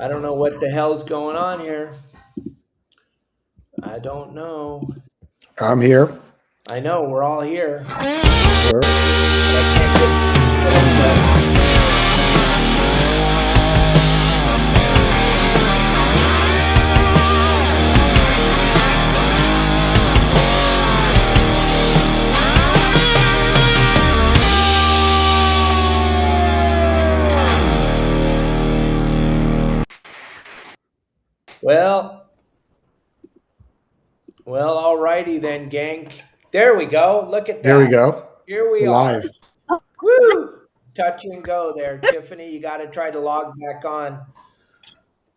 I don't know what the hell's going on here. I don't know. I'm here. I know we're all here, Sure. but I can't get to it yet. Well, alrighty then, gang. There we go. Look at There we that. go. Here we We're are. live. Woo! Touch and go there, Tiffany. You got to try to log back on.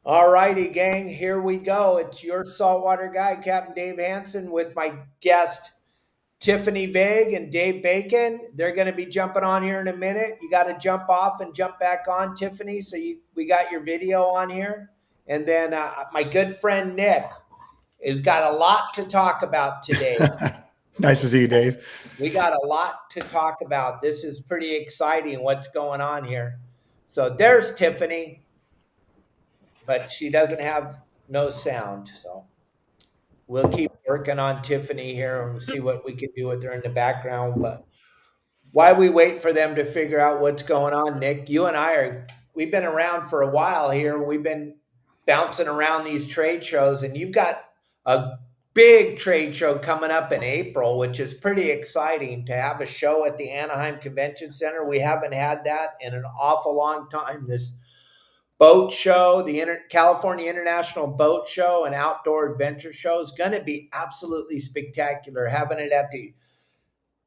All righty, gang. Here we go. It's your saltwater guy, Captain Dave Hansen, with my guest Tiffany Vague and Dave Bacon. They're going to be jumping on here in a minute. You got to jump off and jump back on, Tiffany. So we got your video on here, and then my good friend Nick has got a lot to talk about today. Nice to see you, Dave. We got a lot to talk about. This is pretty exciting. What's going on here? So there's Tiffany, but she doesn't have no sound. So we'll keep working on Tiffany here and see what we can do with her in the background. But while we wait for them to figure out what's going on, Nick, you and we've been around for a while here. We've been bouncing around these trade shows, and you've got a big trade show coming up in April, which is pretty exciting to have a show at the Anaheim Convention Center. We haven't had that in an awful long time. This boat show, the California International Boat Show and Outdoor Adventure Show is going to be absolutely spectacular. Having it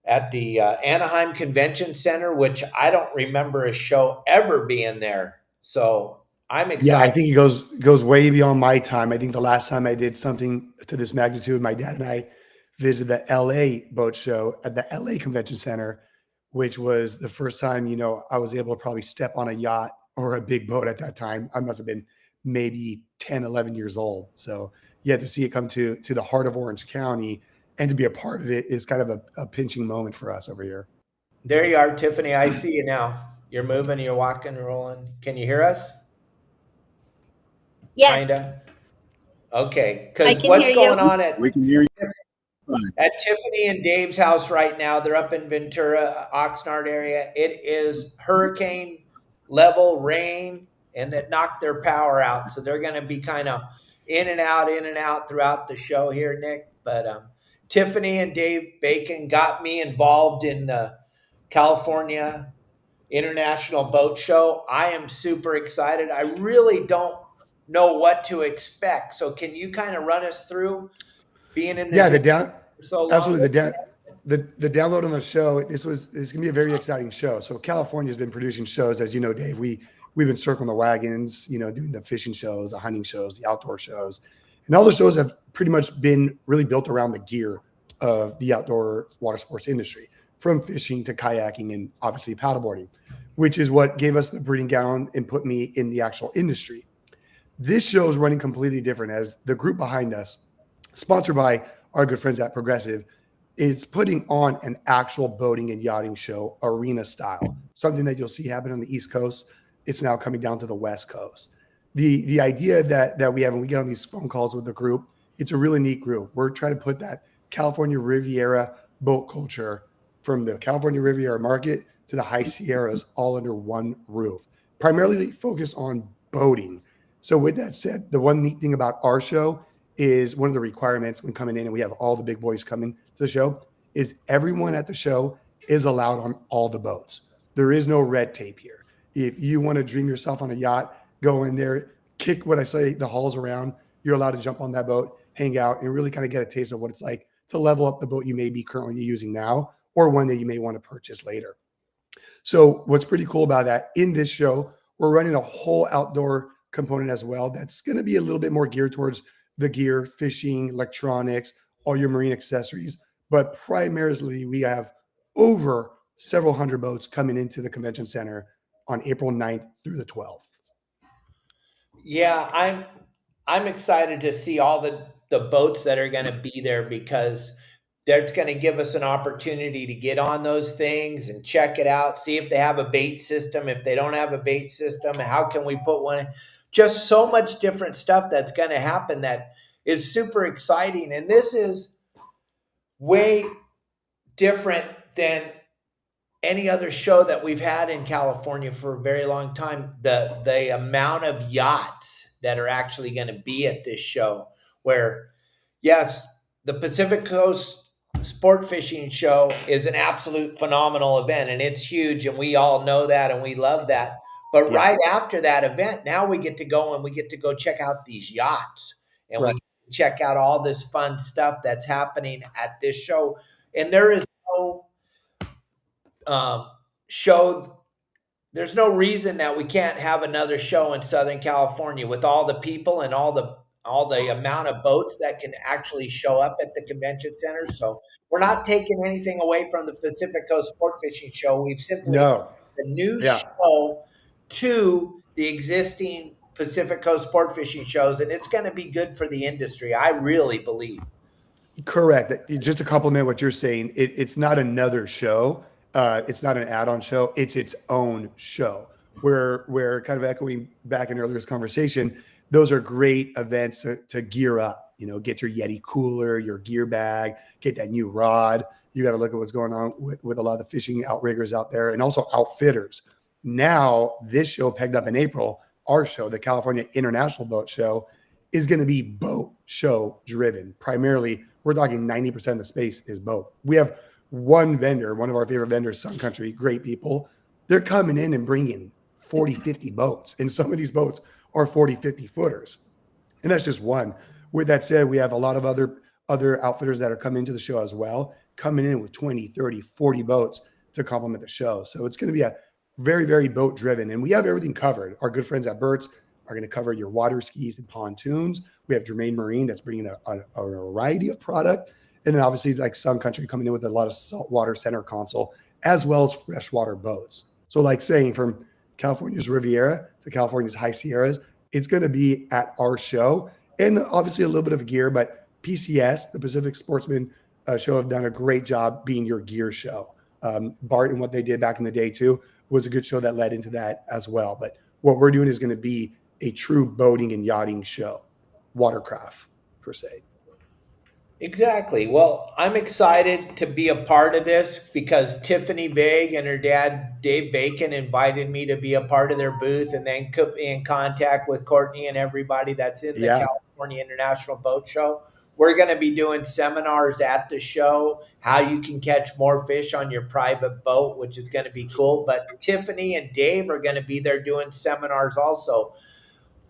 at the Anaheim Convention Center, which I don't remember a show ever being there. So I'm excited. Yeah, I think it goes way beyond my time. I think the last time I did something to this magnitude, my dad and I visited the LA boat show at the LA Convention Center, which was the first time, I was able to probably step on a yacht or a big boat at that time. I must have been maybe 10, 11 years old. So yeah, to see it come to the heart of Orange County and to be a part of it is kind of a pinching moment for us over here. There you are, Tiffany. I see you now. You're moving, you're walking, rolling. Can you hear us? Yes, Kinda. Okay. I Because can what's hear going you. on We can hear you fine. at Tiffany and Dave's house right now? They're up in Ventura, Oxnard area. It is hurricane level rain, and that knocked their power out. So they're going to be kind of in and out throughout the show here, Nick. But Tiffany and Dave Bacon got me involved in the California International Boat Show. I am super excited. I really don't know what to expect. So can you kind of run us through being in this Yeah, for so long? absolutely the download on the show. This gonna be a very exciting show. So California's been producing shows, as you know, Dave. We've been circling the wagons, doing the fishing shows, the hunting shows, the outdoor shows, and all the shows have pretty much been really built around the gear of the outdoor water sports industry, from fishing to kayaking and obviously paddleboarding, which is what gave us the breeding ground and put me in the actual industry. This show is running completely different, as the group behind us, sponsored by our good friends at Progressive, is putting on an actual boating and yachting show, arena style, something that you'll see happen on the East Coast. It's now coming down to the West Coast. The idea that we have, when we get on these phone calls with the group, it's a really neat group. We're trying to put that California Riviera boat culture from the California Riviera market to the High Sierras all under one roof, primarily focus on boating. So with that said, the one neat thing about our show is one of the requirements when coming in, and we have all the big boys coming to the show, is everyone at the show is allowed on all the boats. There is no red tape here. If you want to dream yourself on a yacht, go in there, kick what I say, the halls around. You're allowed to jump on that boat, hang out, and really kind of get a taste of what it's like to level up the boat you may be currently using now, or one that you may want to purchase later. So what's pretty cool about that, in this show, we're running a whole outdoor component as well. That's going to be a little bit more geared towards the gear, fishing, electronics, all your marine accessories. But primarily, we have over several hundred boats coming into the convention center on April 9th through the 12th. Yeah, I'm excited to see all the boats that are going to be there, because that's going to give us an opportunity to get on those things and check it out, see if they have a bait system. If they don't have a bait system, how can we put one in? Just so much different stuff that's going to happen that is super exciting. And this is way different than any other show that we've had in California for a very long time. The amount of yachts that are actually going to be at this show, where yes, the Pacific Coast Sport Fishing Show is an absolute phenomenal event, and it's huge, and we all know that, and we love that. But Yeah. right after that event, now we get to go and we get to go check out these yachts, and Right. we check out all this fun stuff that's happening at this show. And there is no show. There's no reason that we can't have another show in Southern California with all the people and all the amount of boats that can actually show up at the convention center. So we're not taking anything away from the Pacific Coast Sport Fishing Show. We've simply No. the new Yeah. show to the existing Pacific Coast Sport Fishing shows, and it's going to be good for the industry. I really believe. Correct. Just to compliment what you're saying, it's not another show. It's not an add-on show. It's its own show. We're kind of echoing back in earlier conversation. Those are great events to gear up. You know, get your Yeti cooler, your gear bag, get that new rod. You got to look at what's going on with a lot of the fishing outriggers out there, and also outfitters. Now, this show pegged up in April, our show, the California International Boat Show, is going to be boat show driven. Primarily, we're talking 90% of the space is boat. We have one vendor, one of our favorite vendors, Sun Country, great people. They're coming in and bringing 40, 50 boats. And some of these boats are 40, 50 footers. And that's just one. With that said, we have a lot of other outfitters that are coming to the show as well, coming in with 20, 30, 40 boats to complement the show. So it's going to be a very, very boat driven. And we have everything covered. Our good friends at Burt's are going to cover your water skis and pontoons. We have Germain Marine that's bringing a variety of product. And then obviously like Sun Country coming in with a lot of saltwater center console, as well as freshwater boats. So like saying from California's Riviera to California's High Sierras, it's going to be at our show. And obviously a little bit of gear, but PCS, the Pacific Sportsman Show, have done a great job being your gear show. BART and what they did back in the day too was a good show that led into that as well. But what we're doing is going to be a true boating and yachting show, watercraft per se. Exactly. Well, I'm excited to be a part of this because Tiffany Vague and her dad, Dave Bacon, invited me to be a part of their booth and then put me in contact with Courtney and everybody that's in the California International Boat Show. We're going to be doing seminars at the show, how you can catch more fish on your private boat, which is going to be cool. But Tiffany and Dave are going to be there doing seminars also.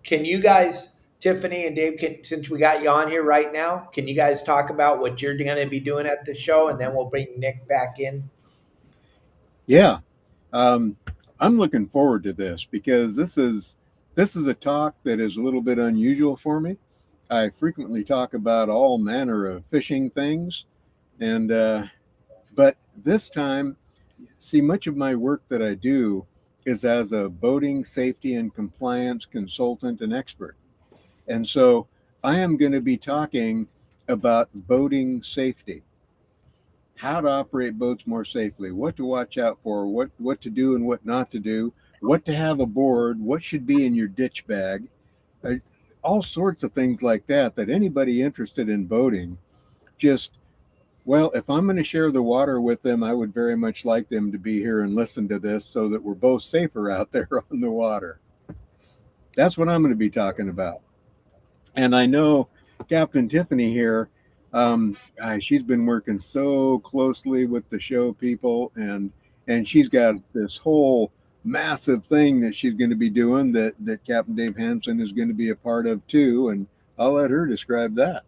Can you guys, Tiffany and Dave, since we got you on here right now, can you guys talk about what you're going to be doing at the show, and then we'll bring Nick back in? Yeah, I'm looking forward to this because this is a talk that is a little bit unusual for me. I frequently talk about all manner of fishing things, and but this time, see, much of my work that I do is as a boating safety and compliance consultant and expert. And so I am going to be talking about boating safety, how to operate boats more safely, what to watch out for, what to do and what not to do, what to have aboard, what should be in your ditch bag, all sorts of things like that anybody interested in boating just, well, if I'm going to share the water with them, I would very much like them to be here and listen to this so that we're both safer out there on the water. That's what I'm going to be talking about. And I know Captain Tiffany here, she's been working so closely with the show people, and she's got this whole massive thing that she's going to be doing that Captain Dave Hansen is going to be a part of too. And I'll let her describe that.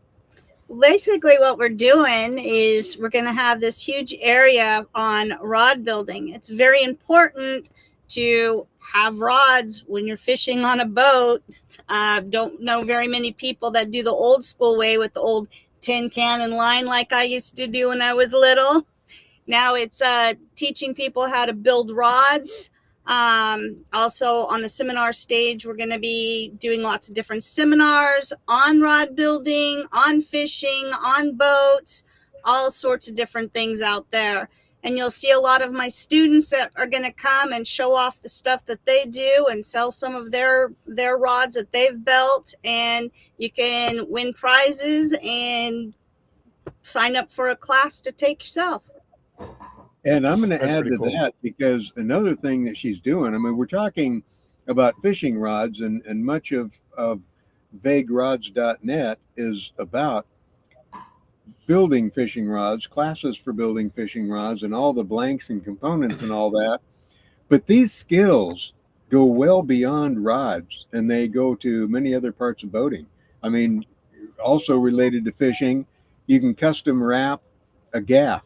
Basically, what we're doing is we're going to have this huge area on rod building. It's very important to have rods when you're fishing on a boat. Don't know very many people that do the old school way with the old tin can and line like I used to do when I was little. Now it's teaching people how to build rods. Also on the seminar stage, we're going to be doing lots of different seminars on rod building, on fishing, on boats. all sorts of different things out there. And you'll see a lot of my students that are going to come and show off the stuff that they do and sell some of their rods that they've built. And you can win prizes and sign up for a class to take yourself. And I'm going to That's add pretty to cool. that, because another thing that she's doing, I mean, we're talking about fishing rods, and much of vaguerods.net is about building fishing rods, classes for building fishing rods, and all the blanks and components and all that. But these skills go well beyond rods, and they go to many other parts of boating. I mean, also related to fishing, you can custom wrap a gaff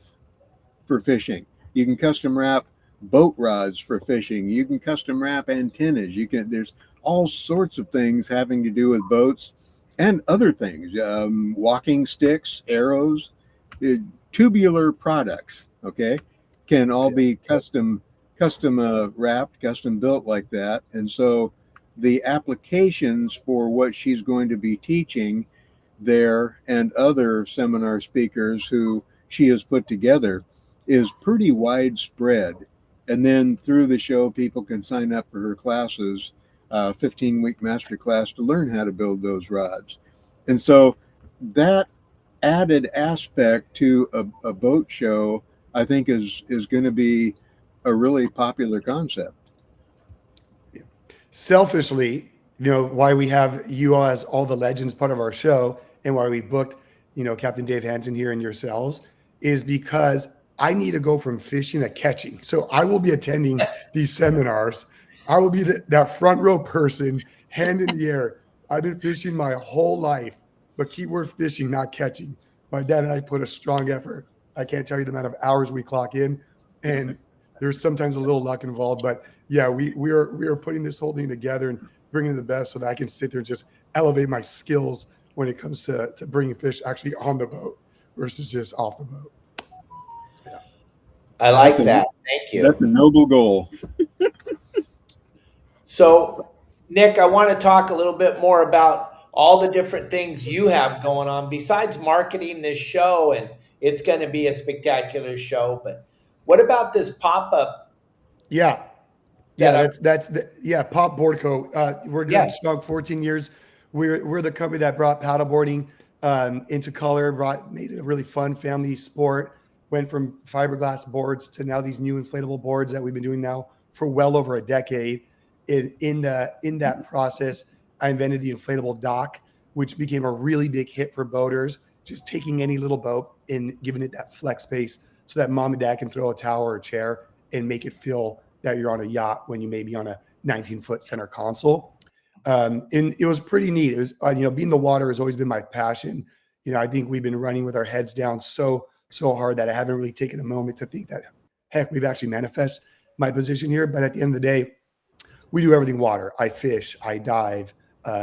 for fishing. You can custom wrap boat rods for fishing. You can custom wrap antennas. There's all sorts of things having to do with boats and other things, walking sticks, arrows, tubular products, okay, can all be custom wrapped, custom built like that. And so the applications for what she's going to be teaching there and other seminar speakers who she has put together is pretty widespread. And then through the show, people can sign up for her classes, 15-week master class, to learn how to build those rods. And so that added aspect to a boat show, I think, is going to be a really popular concept. Selfishly, why we have you all as all the legends part of our show, and why we booked, Captain Dave Hansen here and yourselves, is because I need to go from fishing to catching. So I will be attending these seminars. I will be that front row person, hand in the air. I've been fishing my whole life, but keyword fishing, not catching. My dad and I put a strong effort. I can't tell you the amount of hours we clock in, and there's sometimes a little luck involved. But yeah, we are putting this whole thing together and bringing the best so that I can sit there and just elevate my skills when it comes to bringing fish actually on the boat versus just off the boat. I like that. Thank you. That's a noble goal. So, Nick, I want to talk a little bit more about all the different things you have going on besides marketing this show, and it's going to be a spectacular show. But what about this pop-up? Yeah. Yeah, that's Pop Boardco. We're good, strong 14 years. We're the company that brought paddleboarding into color, made it a really fun family sport. Went from fiberglass boards to now these new inflatable boards that we've been doing now for well over a decade. In that process, I invented the inflatable dock, which became a really big hit for boaters. Just taking any little boat and giving it that flex space so that mom and dad can throw a towel or a chair and make it feel that you're on a yacht when you may be on a 19-foot center console. And it was pretty neat. It was, being the water has always been my passion. I think we've been running with our heads down so hard that I haven't really taken a moment to think that, heck, we've actually manifest my position here. But at the end of the day, we do everything water. I fish, I dive,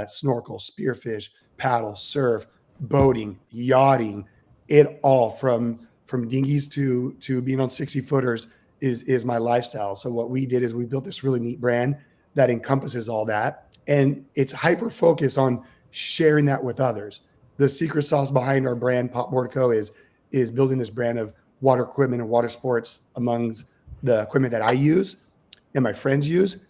snorkel, spearfish, paddle, surf, boating, yachting, it all from dinghies to being on 60 footers is my lifestyle. So what we did is we built this really neat brand that encompasses all that. And it's hyper focused on sharing that with others. The secret sauce behind our brand, Pop Boardco, is building this brand of water equipment and water sports amongst the equipment that I use and my friends use.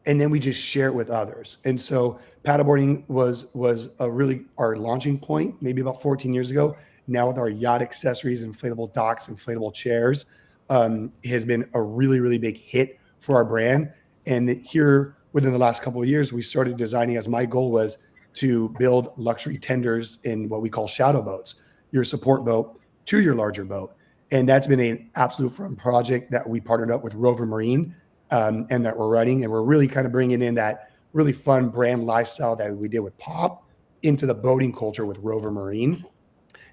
And then we just share it with others. And so paddleboarding was a really our launching point, maybe about 14 years ago. Now with our yacht accessories, inflatable docks, inflatable chairs, has been a really, really big hit for our brand. And here within the last couple of years, we started designing, as my goal was to build luxury tenders in what we call shadow boats, your support boat to your larger boat. And that's been an absolute fun project that we partnered up with Rover Marine and that we're running. And we're really kind of bringing in that really fun brand lifestyle that we did with Pop into the boating culture with Rover Marine.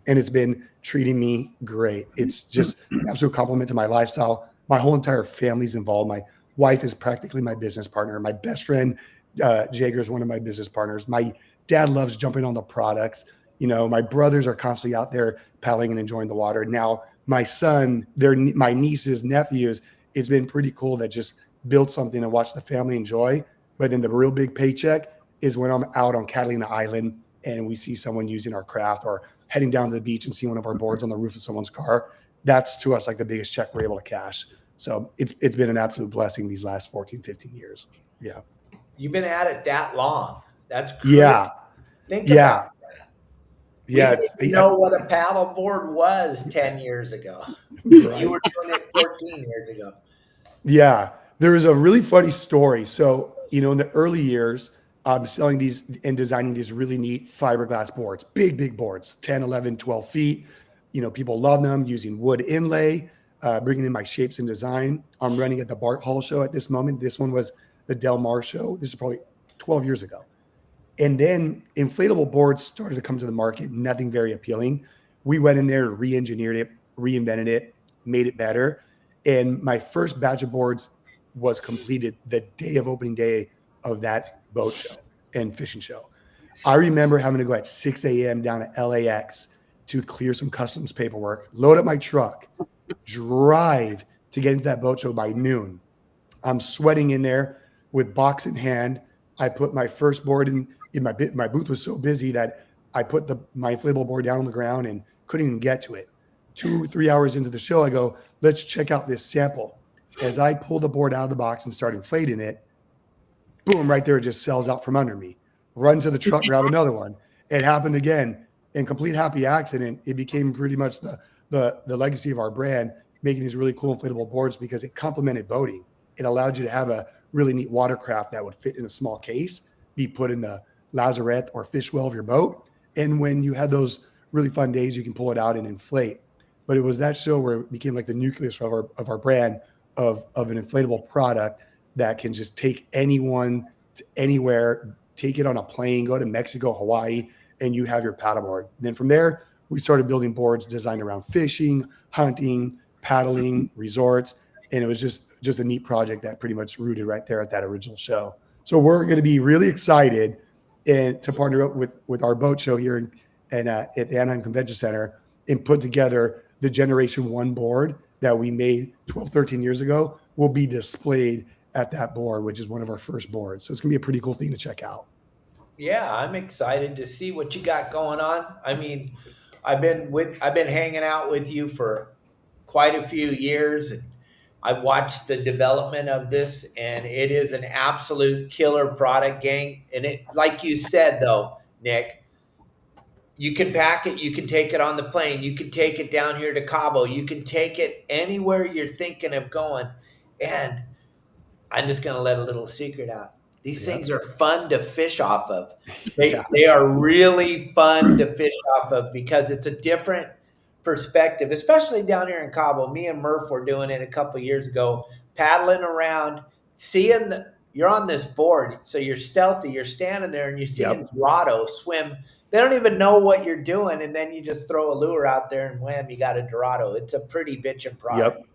And it's been treating me great. It's just an absolute compliment to my lifestyle. My whole entire family's involved. My wife is practically my business partner. My best friend, Jager, is one of my business partners. My dad loves jumping on the products. My brothers are constantly out there paddling and enjoying the water. Now, my son, my nieces, nephews, it's been pretty cool that just build something and watch the family enjoy. But then the real big paycheck is when I'm out on Catalina Island and we see someone using our craft or heading down to the beach and see one of our boards on the roof of someone's car, that's to us like the biggest check we're able to cash. So it's been an absolute blessing these last 14, 15 years. Yeah. You've been at it that long. That's crazy. Yeah. Think Yeah. about that. Yeah. We didn't even know what a paddle board was 10 years ago. Right. You were doing it 14 years ago. Yeah. There is a really funny story. So, in the early years, I'm selling these and designing these really neat fiberglass boards, big boards, 10, 11, 12 feet. People love them, using wood inlay, bringing in my shapes and design. I'm running at the Bart Hall show at this moment. This one was the Del Mar show. This is probably 12 years ago. And then inflatable boards started to come to the market, nothing very appealing. We went in there, re-engineered it, reinvented it, made it better. And my first batch of boards was completed the day of opening day of that boat show and fishing show. I remember having to go at 6 a.m. down to LAX to clear some customs paperwork, load up my truck, drive to get into that boat show by noon. I'm sweating in there with box in hand. I put my first board in my booth was so busy that I put my inflatable board down on the ground and couldn't even get to it. 2 or 3 hours into the show, I go, let's check out this sample. As I pull the board out of the box and start inflating it, boom, right there, it just sells out from under me. Run to the truck, grab another one. It happened again. In complete happy accident, it became pretty much the legacy of our brand, making these really cool inflatable boards because it complemented boating. It allowed you to have a really neat watercraft that would fit in a small case, be put in the lazarette or fish well of your boat. And when you had those really fun days, you can pull it out and inflate. But it was that show where it became like the nucleus of our brand of an inflatable product that can just take anyone to anywhere, take it on a plane, go to Mexico, Hawaii, and you have your paddleboard. And then from there, we started building boards designed around fishing, hunting, paddling, resorts. And it was just a neat project that pretty much rooted right there at that original show. So we're going to be really excited and to partner up with our boat show here at the Anaheim Convention Center and put together the Generation 1 board that we made 12, 13 years ago will be displayed at that board, which is one of our first boards. So it's going to be a pretty cool thing to check out. Yeah, I'm excited to see what you got going on. I mean, I've been hanging out with you for quite a few years, and I've watched the development of this, and it is an absolute killer product, gang. And it, like you said, though, Nick, you can pack it, you can take it on the plane, you can take it down here to Cabo, you can take it anywhere you're thinking of going. And I'm just going to let a little secret out. These things are fun to fish off of. They are really fun to fish off of because it's a different perspective, especially down here in Cabo. Me and Murph were doing it a couple of years ago, paddling around, seeing you're on this board, so you're stealthy. You're standing there and you see a Dorado swim. They don't even know what you're doing, and then you just throw a lure out there and wham, you got a Dorado. It's a pretty bitchin' product.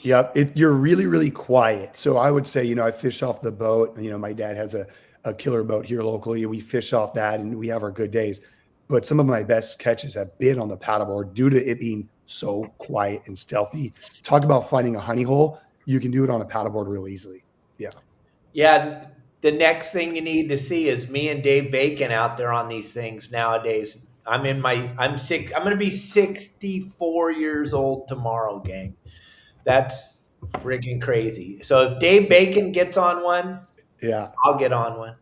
Yep. You're really, really quiet. So I would say, I fish off the boat. My dad has a killer boat here locally. We fish off that and we have our good days. But some of my best catches have been on the paddleboard due to it being so quiet and stealthy. Talk about finding a honey hole. You can do it on a paddleboard real easily. Yeah. Yeah. The next thing you need to see is me and Dave Bacon out there on these things nowadays. I'm going to be 64 years old tomorrow, gang. That's friggin' crazy. So if Dave Bacon gets on one, I'll get on one.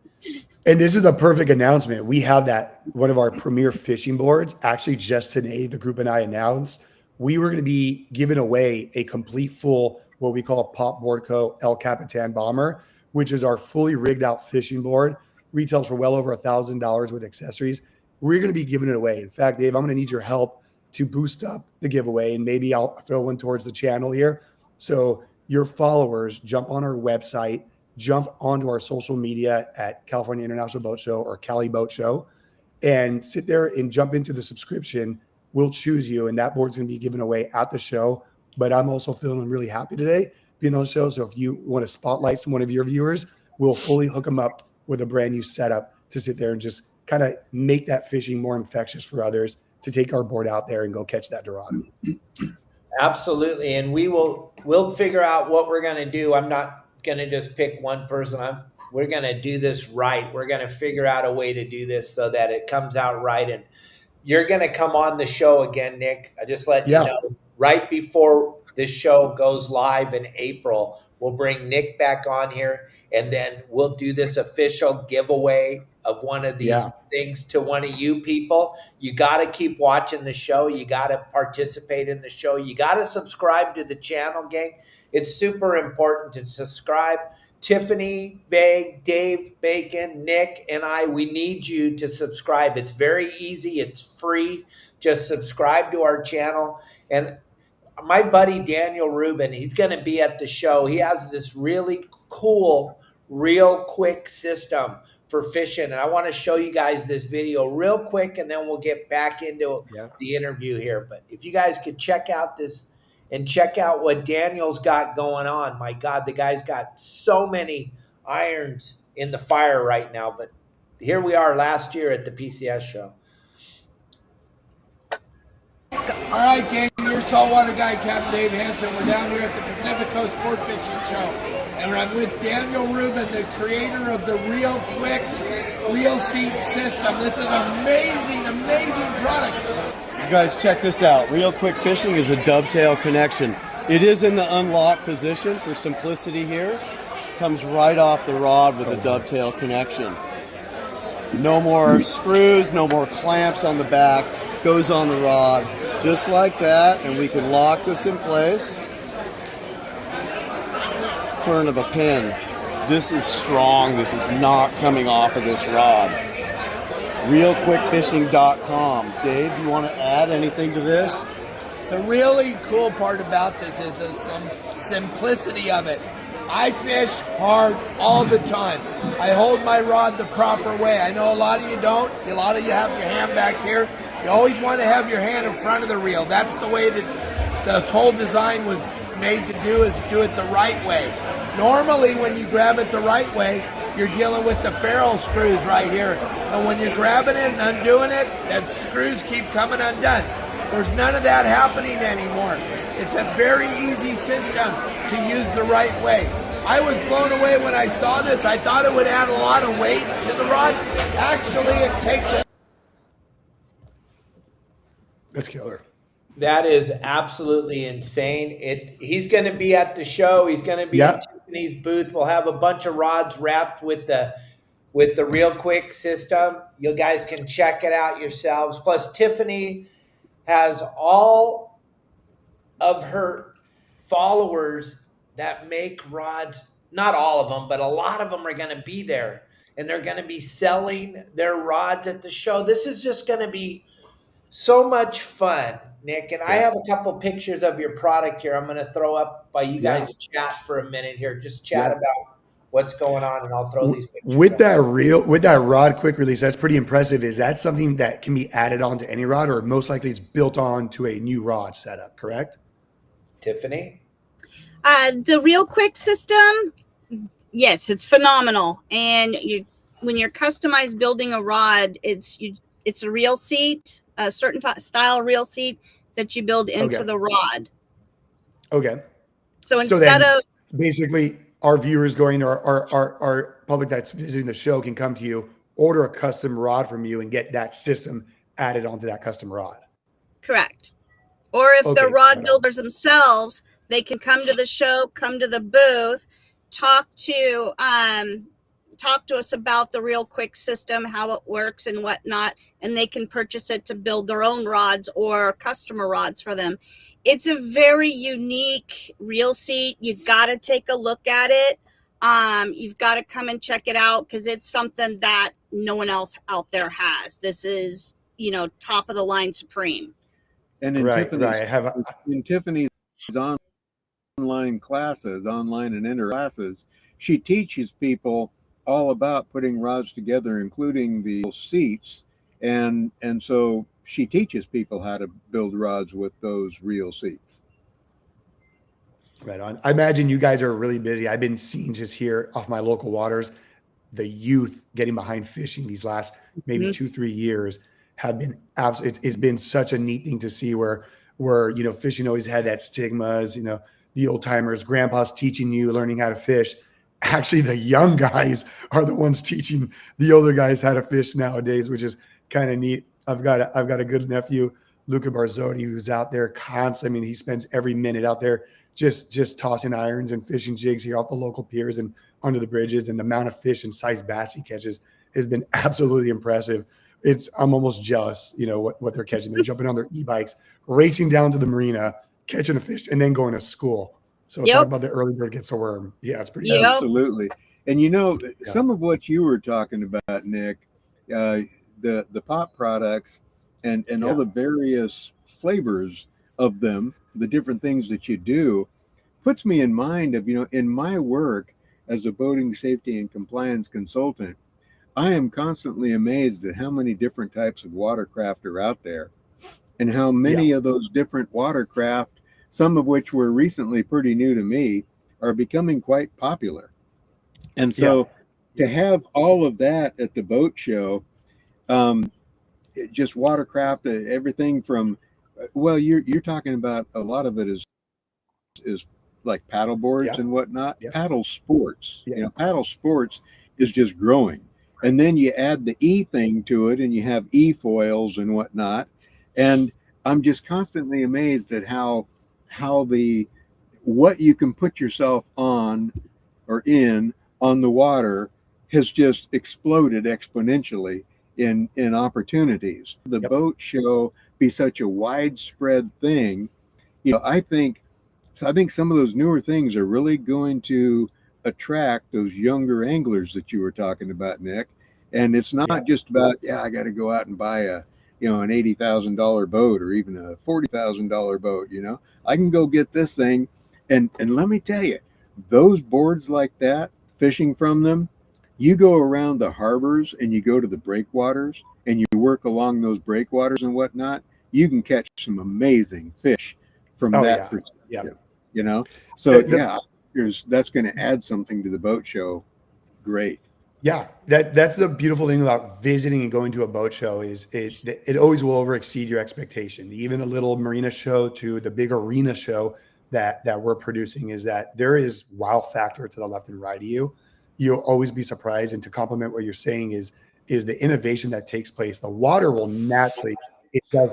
And this is a perfect announcement. We have that one of our premier fishing boards. Actually, just today, the group and I announced we were going to be giving away a complete full, what we call a Pop Boardco El Capitan Bomber, which is our fully rigged out fishing board. Retails for well over $1,000 with accessories. We're going to be giving it away. In fact, Dave, I'm going to need your help to boost up the giveaway, and maybe I'll throw one towards the channel here. So your followers jump on our website, jump onto our social media at California International Boat Show or Cali Boat Show, and sit there and jump into the subscription. We'll choose you, and that board's going to be given away at the show. But I'm also feeling really happy today being on the show. So if you want to spotlight one of your viewers, we'll fully hook them up with a brand new setup to sit there and just kind of make that fishing more infectious for others to take our board out there and go catch that Dorado. Absolutely. And we'll figure out what we're going to do. I'm not going to just pick one person. we're going to do this right. We're going to figure out a way to do this so that it comes out right. And you're going to come on the show again, Nick. I just let you know right before this show goes live in April, we'll bring Nick back on here, and then we'll do this official giveaway of one of these things to one of you people. You got to keep watching the show. You got to participate in the show. You got to subscribe to the channel, gang. It's super important to subscribe. Tiffany, Vague, Dave, Bacon, Nick, and I, we need you to subscribe. It's very easy. It's free. Just subscribe to our channel. And my buddy Daniel Rubin, he's going to be at the show. He has this really cool, real quick system for fishing. And I want to show you guys this video real quick, and then we'll get back into the interview here. But if you guys could check out this and check out what Daniel's got going on. My God, the guy's got so many irons in the fire right now. But here we are last year at the PCS show. All right, gang, your saltwater guide, Captain Dave Hansen. We're down here at the Pacific Coast Sport Fishing Show. And I'm with Daniel Rubin, the creator of the Reel Quick Reel Seat System. This is an amazing, amazing product. You guys check this out. Reel Quick Fishing is a dovetail connection. It is in the unlocked position for simplicity here. Comes right off the rod with a dovetail connection. No more screws, no more clamps on the back. Goes on the rod just like that, and we can lock this in place. Turn of a pin. This is strong. This is not coming off of this rod. ReelQuickFishing.com. Dave, you want to add anything to this? The really cool part about this is the simplicity of it. I fish hard all the time. I hold my rod the proper way. I know a lot of you don't. A lot of you have your hand back here. You always want to have your hand in front of the reel. That's the way that the whole design was made to do, is do it the right way. Normally, when you grab it the right way, you're dealing with the ferrule screws right here. And when you're grabbing it and undoing it, that screws keep coming undone. There's none of that happening anymore. It's a very easy system to use the right way. I was blown away when I saw this. I thought it would add a lot of weight to the rod. Actually, it takes... That's killer. That is absolutely insane. He's going to be at the show. He's going to be at Tiffany's booth. We'll have a bunch of rods wrapped with the Reel Quick system. You guys can check it out yourselves. Plus, Tiffany has all of her followers that make rods. Not all of them, but a lot of them are going to be there, and they're going to be selling their rods at the show. This is just going to be so much fun, Nick. And I have a couple pictures of your product here I'm going to throw up while you guys chat for a minute here. Just chat about what's going on, and I'll throw these pictures with up. that rod quick release. That's pretty impressive. Is that something that can be added onto any rod, or most likely it's built on to a new rod setup, correct? Tiffany? The Reel Quick system, yes, it's phenomenal. And when you're customized building a rod, it's a reel seat, a certain style reel seat that you build into the rod. Okay. So instead of basically our viewers going, or our public that's visiting the show can come to you, order a custom rod from you, and get that system added onto that custom rod. Correct. Or if the rod builders themselves, they can come to the show, come to the booth, talk to us about the Reel Quick system, how it works and whatnot, and they can purchase it to build their own rods or customer rods for them. It's a very unique reel seat. You've got to take a look at it. You've got to come and check it out, because it's something that no one else out there has. This is, top of the line supreme. And in Tiffany's online classes, online and inter classes, she teaches people all about putting rods together, including the seats. And so she teaches people how to build rods with those reel seats. Right on. I imagine you guys are really busy. I've been seeing just here off my local waters, the youth getting behind fishing these last maybe 2-3 years have been it's been such a neat thing to see where fishing always had that stigmas, the old timers, grandpa's teaching you, learning how to fish. actually the young guys are the ones teaching the older guys how to fish nowadays, which is kind of neat. I've got a good nephew, Luca Barzoni, who's out there constantly. I mean, he spends every minute out there just tossing irons and fishing jigs here off the local piers and under the bridges. And the amount of fish and size bass he catches has been absolutely impressive. I'm almost jealous, what they're catching. They're jumping on their e-bikes, racing down to the marina, catching a fish, and then going to school. So talk about the early bird gets the worm. Yeah, it's pretty. Yep. Absolutely. And some of what you were talking about, Nick, the pop products and all the various flavors of them, the different things that you do, puts me in mind of, in my work as a boating safety and compliance consultant, I am constantly amazed at how many different types of watercraft are out there and how many of those different watercraft, some of which were recently pretty new to me, are becoming quite popular. And so to have all of that at the boat show, just watercraft, everything from, well, you're talking about a lot of it is like paddle boards and whatnot. Paddle sports, paddle sports is just growing. And then you add the E thing to it and you have e-foils and whatnot. And I'm just constantly amazed at how what you can put yourself on or in on the water has just exploded exponentially in opportunities. The boat show be such a widespread thing. I think some of those newer things are really going to attract those younger anglers that you were talking about, Nick. And it's not just about, I got to go out and buy an $80,000 boat or even a $40,000 boat. I can go get this thing. And let me tell you, those boards like that, fishing from them, you go around the harbors and you go to the breakwaters and you work along those breakwaters and whatnot, you can catch some amazing fish from that perspective. So that's going to add something to the boat show. Great. Yeah, that's the beautiful thing about visiting and going to a boat show is it always will over exceed your expectation. Even a little marina show to the big arena show that we're producing is that there is wow factor to the left and right of you. You'll always be surprised. And to complement what you're saying is the innovation that takes place. The water will naturally, it does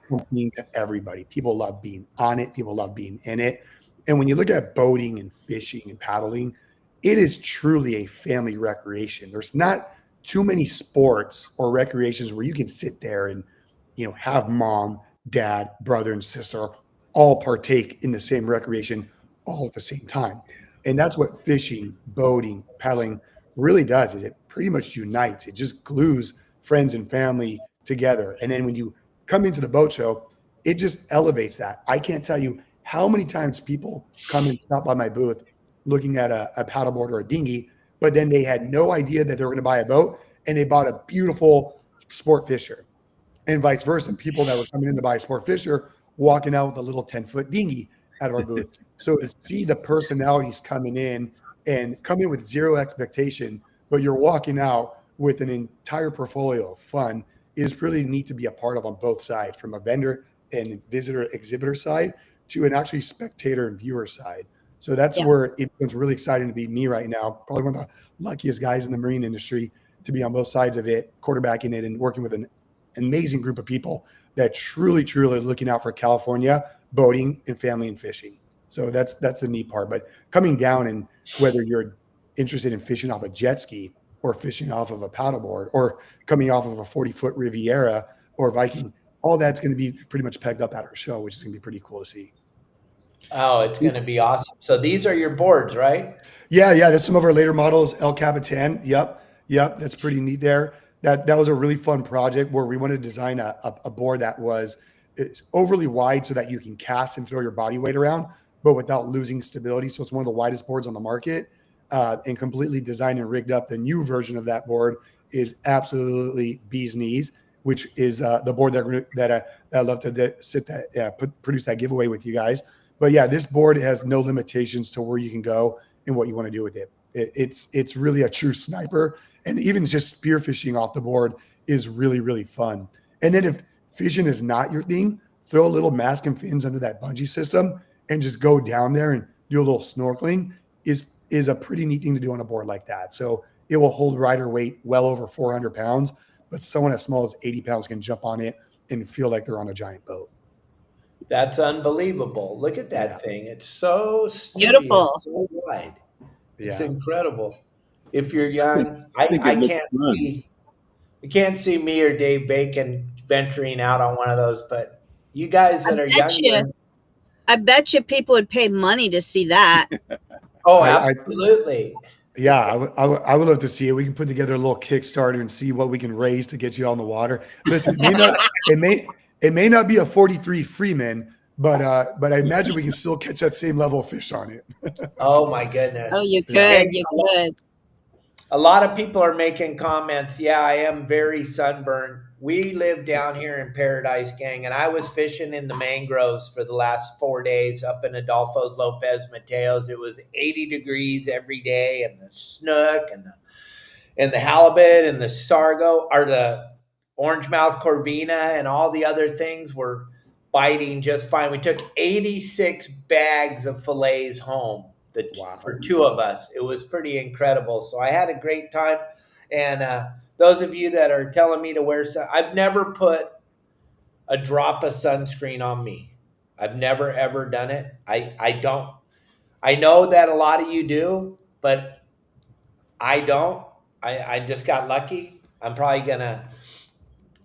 something to everybody. People love being on it. People love being in it. And when you look at boating and fishing and paddling, it is truly a family recreation. There's not too many sports or recreations where you can sit there and, have mom, dad, brother, and sister all partake in the same recreation all at the same time. And that's what fishing, boating, paddling really does, is it pretty much unites. It just glues friends and family together. And then when you come into the boat show, it just elevates that. I can't tell you how many times people come and stop by my booth looking at a paddleboard or a dinghy, but then they had no idea that they were going to buy a boat and they bought a beautiful sport fisher, and vice versa. People that were coming in to buy a sport fisher walking out with a little 10-foot dinghy out of our booth. So to see the personalities coming in and come in with zero expectation, but you're walking out with an entire portfolio of fun is really neat to be a part of on both sides, from a vendor and visitor exhibitor side to an actually spectator and viewer side. So that's where it becomes really exciting to be me right now. Probably one of the luckiest guys in the marine industry to be on both sides of it, quarterbacking it and working with an amazing group of people that truly are looking out for California boating and family and fishing. So that's the neat part. But coming down, and whether you're interested in fishing off a jet ski or fishing off of a paddleboard or coming off of a 40-foot Riviera or Viking, all that's going to be pretty much pegged up at our show, which is going to be pretty cool to see. Oh, it's going to be awesome. So these are your boards, right? Yeah. That's some of our later models. El Capitan. Yep. That's pretty neat there. That was a really fun project where we wanted to design a board that was overly wide so that you can cast and throw your body weight around, but without losing stability. So it's one of the widest boards on the market, and completely designed and rigged up. The new version of that board is absolutely bee's knees, which is the board that I love to produce that giveaway with you guys. But yeah, this board has no limitations to where you can go and what you want to do with it. It's really a true sniper, and even just spearfishing off the board is really, really fun. And then if fishing is not your thing, throw a little mask and fins under that bungee system and just go down there and do a little snorkeling is is a pretty neat thing to do on a board like that. So it will hold rider weight well over 400 pounds, but someone as small as 80 pounds can jump on it and feel like they're on a giant boat. That's unbelievable. Look at that thing. It's so sturdy, Beautiful. it's so wide. It's Yeah. incredible. If you're young, I think it looks can't fun. see. You can't see me or Dave Bacon venturing out on one of those, but you guys that are bet younger, I bet you people would pay money to see that. oh, I- absolutely. Yeah, I would love to see it. We can put together a little Kickstarter and see what we can raise to get you on the water. Listen, it may not be a 43 Freeman, but I imagine we can still catch that same level of fish on it. Oh my goodness. Oh, you could. Yeah. You could. A lot of people are making comments. Yeah, I am very sunburned. We live down here in Paradise, gang, and I was fishing in the mangroves for the last 4 days up in Adolfo's Lopez Mateos. It was 80 degrees every day, and the snook and the halibut and the sargo or the orange mouth corvina and all the other things were biting just fine. We took 86 bags of fillets home. Wow. For two of us. It was pretty incredible. So I had a great time. And those of you that are telling me to wear I've never put a drop of sunscreen on me. I've never ever done it. I don't. I know that a lot of you do, but I don't. I just got lucky. I'm probably gonna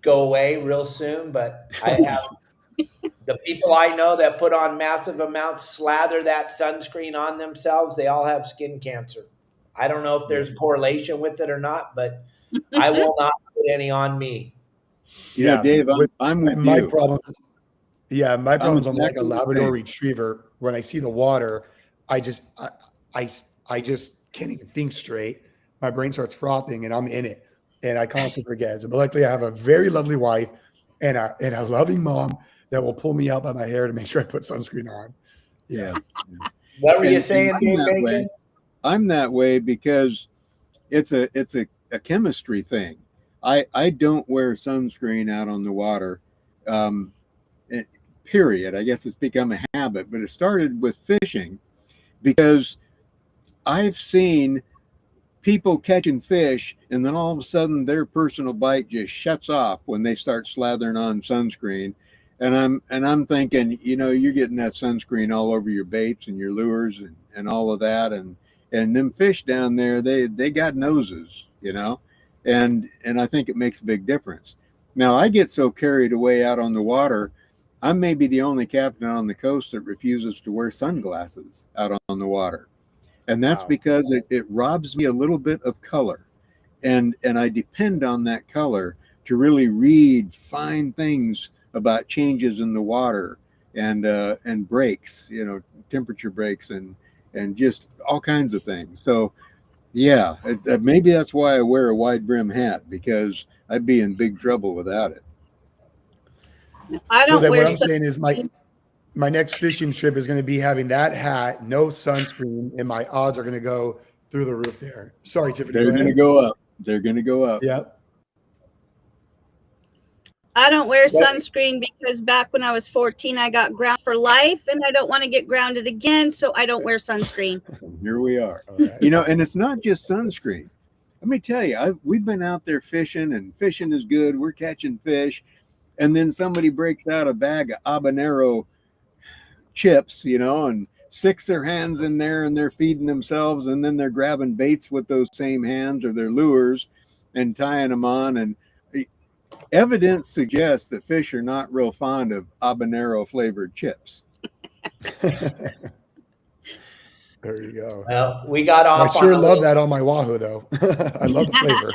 go away real soon, but I have the people I know that put on massive amounts, slather that sunscreen on themselves, they all have skin cancer. I don't know if there's a correlation with it or not, but I will not put any on me. You know, Dave, I'm with my you. problem. Yeah, my problem's on like a exactly the Labrador same. Retriever. When I see the water, I just can't even think straight. My brain starts frothing, and I'm in it, and I constantly forget. So, but luckily, I have a very lovely wife and a loving mom that will pull me out by my hair to make sure I put sunscreen on. Yeah. What were you And saying, I'm Dave that Bacon? way. I'm that way because it's a chemistry thing. I don't wear sunscreen out on the water. Period. I guess it's become a habit, but it started with fishing because I've seen people catching fish and then all of a sudden their personal bite just shuts off when they start slathering on sunscreen. And I'm thinking, you know, you're getting that sunscreen all over your baits and your lures and all of that. And them fish down there, they got noses, you know, and I think it makes a big difference. Now I get so carried away out on the water. I'm maybe the only captain on the coast that refuses to wear sunglasses out on the water. And that's Wow. because it robs me a little bit of color. And I depend on that color to really read fine things about changes in the water and breaks, you know, temperature breaks and just all kinds of things. So yeah, maybe that's why I wear a wide brim hat, because I'd be in big trouble without it. I So don't then wear what I'm saying is my next fishing trip is going to be having that hat, no sunscreen, and my odds are going to go through the roof there. Sorry, Tiffany. They're going to go up. They're going to go up. Yeah. I don't wear sunscreen because back when I was 14, I got grounded for life, and I don't want to get grounded again, so I don't wear sunscreen. Here we are. Okay. You know, and it's not just sunscreen. Let me tell you, we've been out there fishing, and fishing is good. We're catching fish, and then somebody breaks out a bag of habanero chips, you know, and sticks their hands in there, and they're feeding themselves, and then they're grabbing baits with those same hands or their lures and tying them on. And evidence suggests that fish are not real fond of habanero flavored chips. There you go. Well, we got I off. sure on a love little- that on my Wahoo, though. I love the flavor.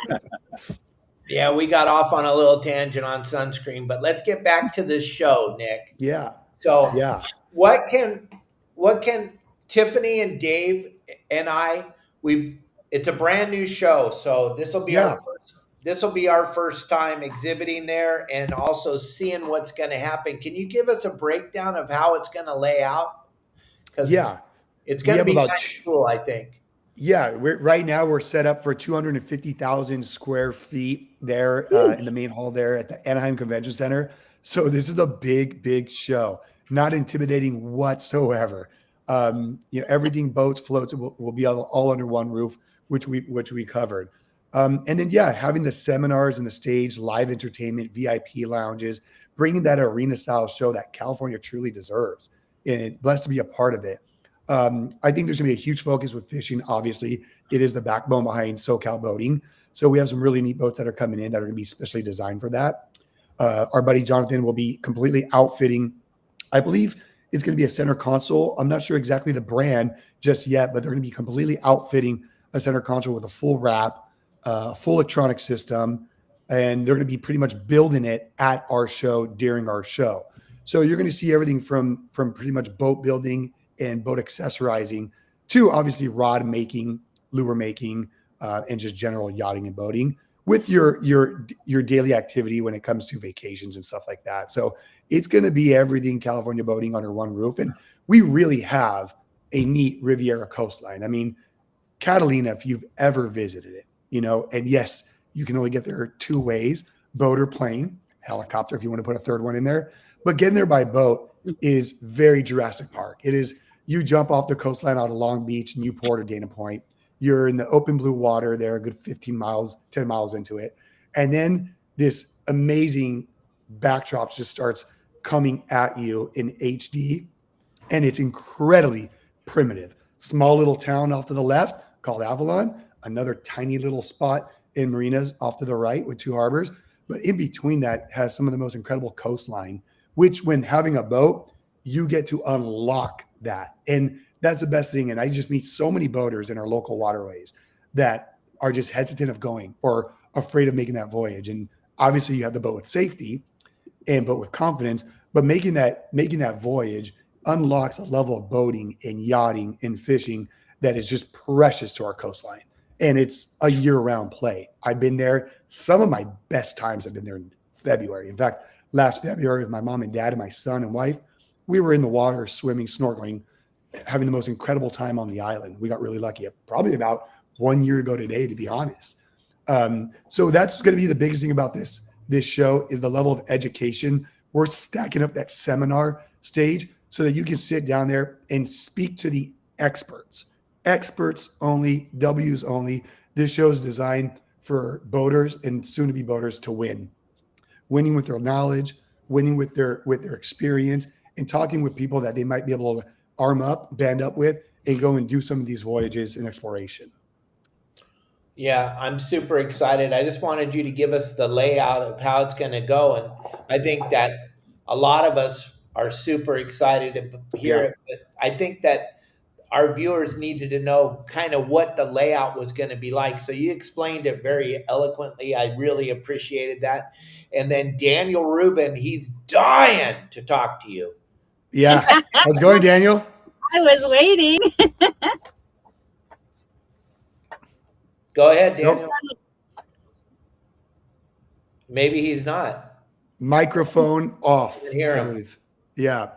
Yeah, we got off on a little tangent on sunscreen, but let's get back to this show, Nick. Yeah. So, Yeah. what can Tiffany and Dave and I? It's a brand new show, so this will be our first time exhibiting there and also seeing what's going to happen. Can you give us a breakdown of how it's going to lay out? 'Cause Yeah. it's going We to have be about kind of cool, I think. Yeah, right now we're set up for 250,000 square feet there in the main hall there at the Anaheim Convention Center. So this is a big, big show. Not intimidating whatsoever. Everything, boats, floats, will be all under one roof, which we covered. And then, having the seminars and the stage, live entertainment, VIP lounges, bringing that arena style show that California truly deserves, and blessed to be a part of it. I think there's going to be a huge focus with fishing. Obviously, it is the backbone behind SoCal boating. So we have some really neat boats that are coming in that are going to be specially designed for that. Our buddy Jonathan will be completely outfitting. I believe it's going to be a center console. I'm not sure exactly the brand just yet, but they're going to be completely outfitting a center console with a full wrap, full electronic system, and they're going to be pretty much building it at our show during our show. So you're going to see everything from pretty much boat building and boat accessorizing to obviously rod making, lure making, and just general yachting and boating with your daily activity when it comes to vacations and stuff like that. So it's going to be everything California boating under one roof. And we really have a neat Riviera coastline. I mean, Catalina, if you've ever visited it, and yes, you can only get there two ways, boat or plane, helicopter, if you want to put a third one in there, but getting there by boat is very Jurassic Park. It is, you jump off the coastline out of Long Beach, Newport, or Dana Point. You're in the open blue water there, a good 10 miles into it. And then this amazing backdrop just starts coming at you in HD. And it's incredibly primitive. Small little town off to the left called Avalon, another tiny little spot in marinas off to the right with two harbors. But in between that has some of the most incredible coastline, which when having a boat, you get to unlock that. And that's the best thing. And I just meet so many boaters in our local waterways that are just hesitant of going or afraid of making that voyage. And obviously you have the boat with safety and boat with confidence, but making that voyage unlocks a level of boating and yachting and fishing that is just precious to our coastline. And it's a year-round play. I've been there. Some of my best times have been there in February. In fact, last February with my mom and dad and my son and wife, we were in the water, swimming, snorkeling, having the most incredible time on the island. We got really lucky. Probably about 1 year ago today, to be honest. So that's going to be the biggest thing about this show is the level of education. We're stacking up that seminar stage so that you can sit down there and speak to the experts only, W's only. This show is designed for boaters and soon to be boaters to winning with their knowledge, winning with their experience, and talking with people that they might be able to band up with, and go and do some of these voyages and exploration. Yeah, I'm super excited. I just wanted you to give us the layout of how it's going to go. And I think that a lot of us are super excited to hear it. But I think that our viewers needed to know kind of what the layout was going to be like. So you explained it very eloquently. I really appreciated that. And then Daniel Rubin, he's dying to talk to you. Yeah. How's it going, Daniel? I was waiting. Go ahead, Daniel. Maybe he's not. Microphone off. Can't hear I him. believe. Yeah.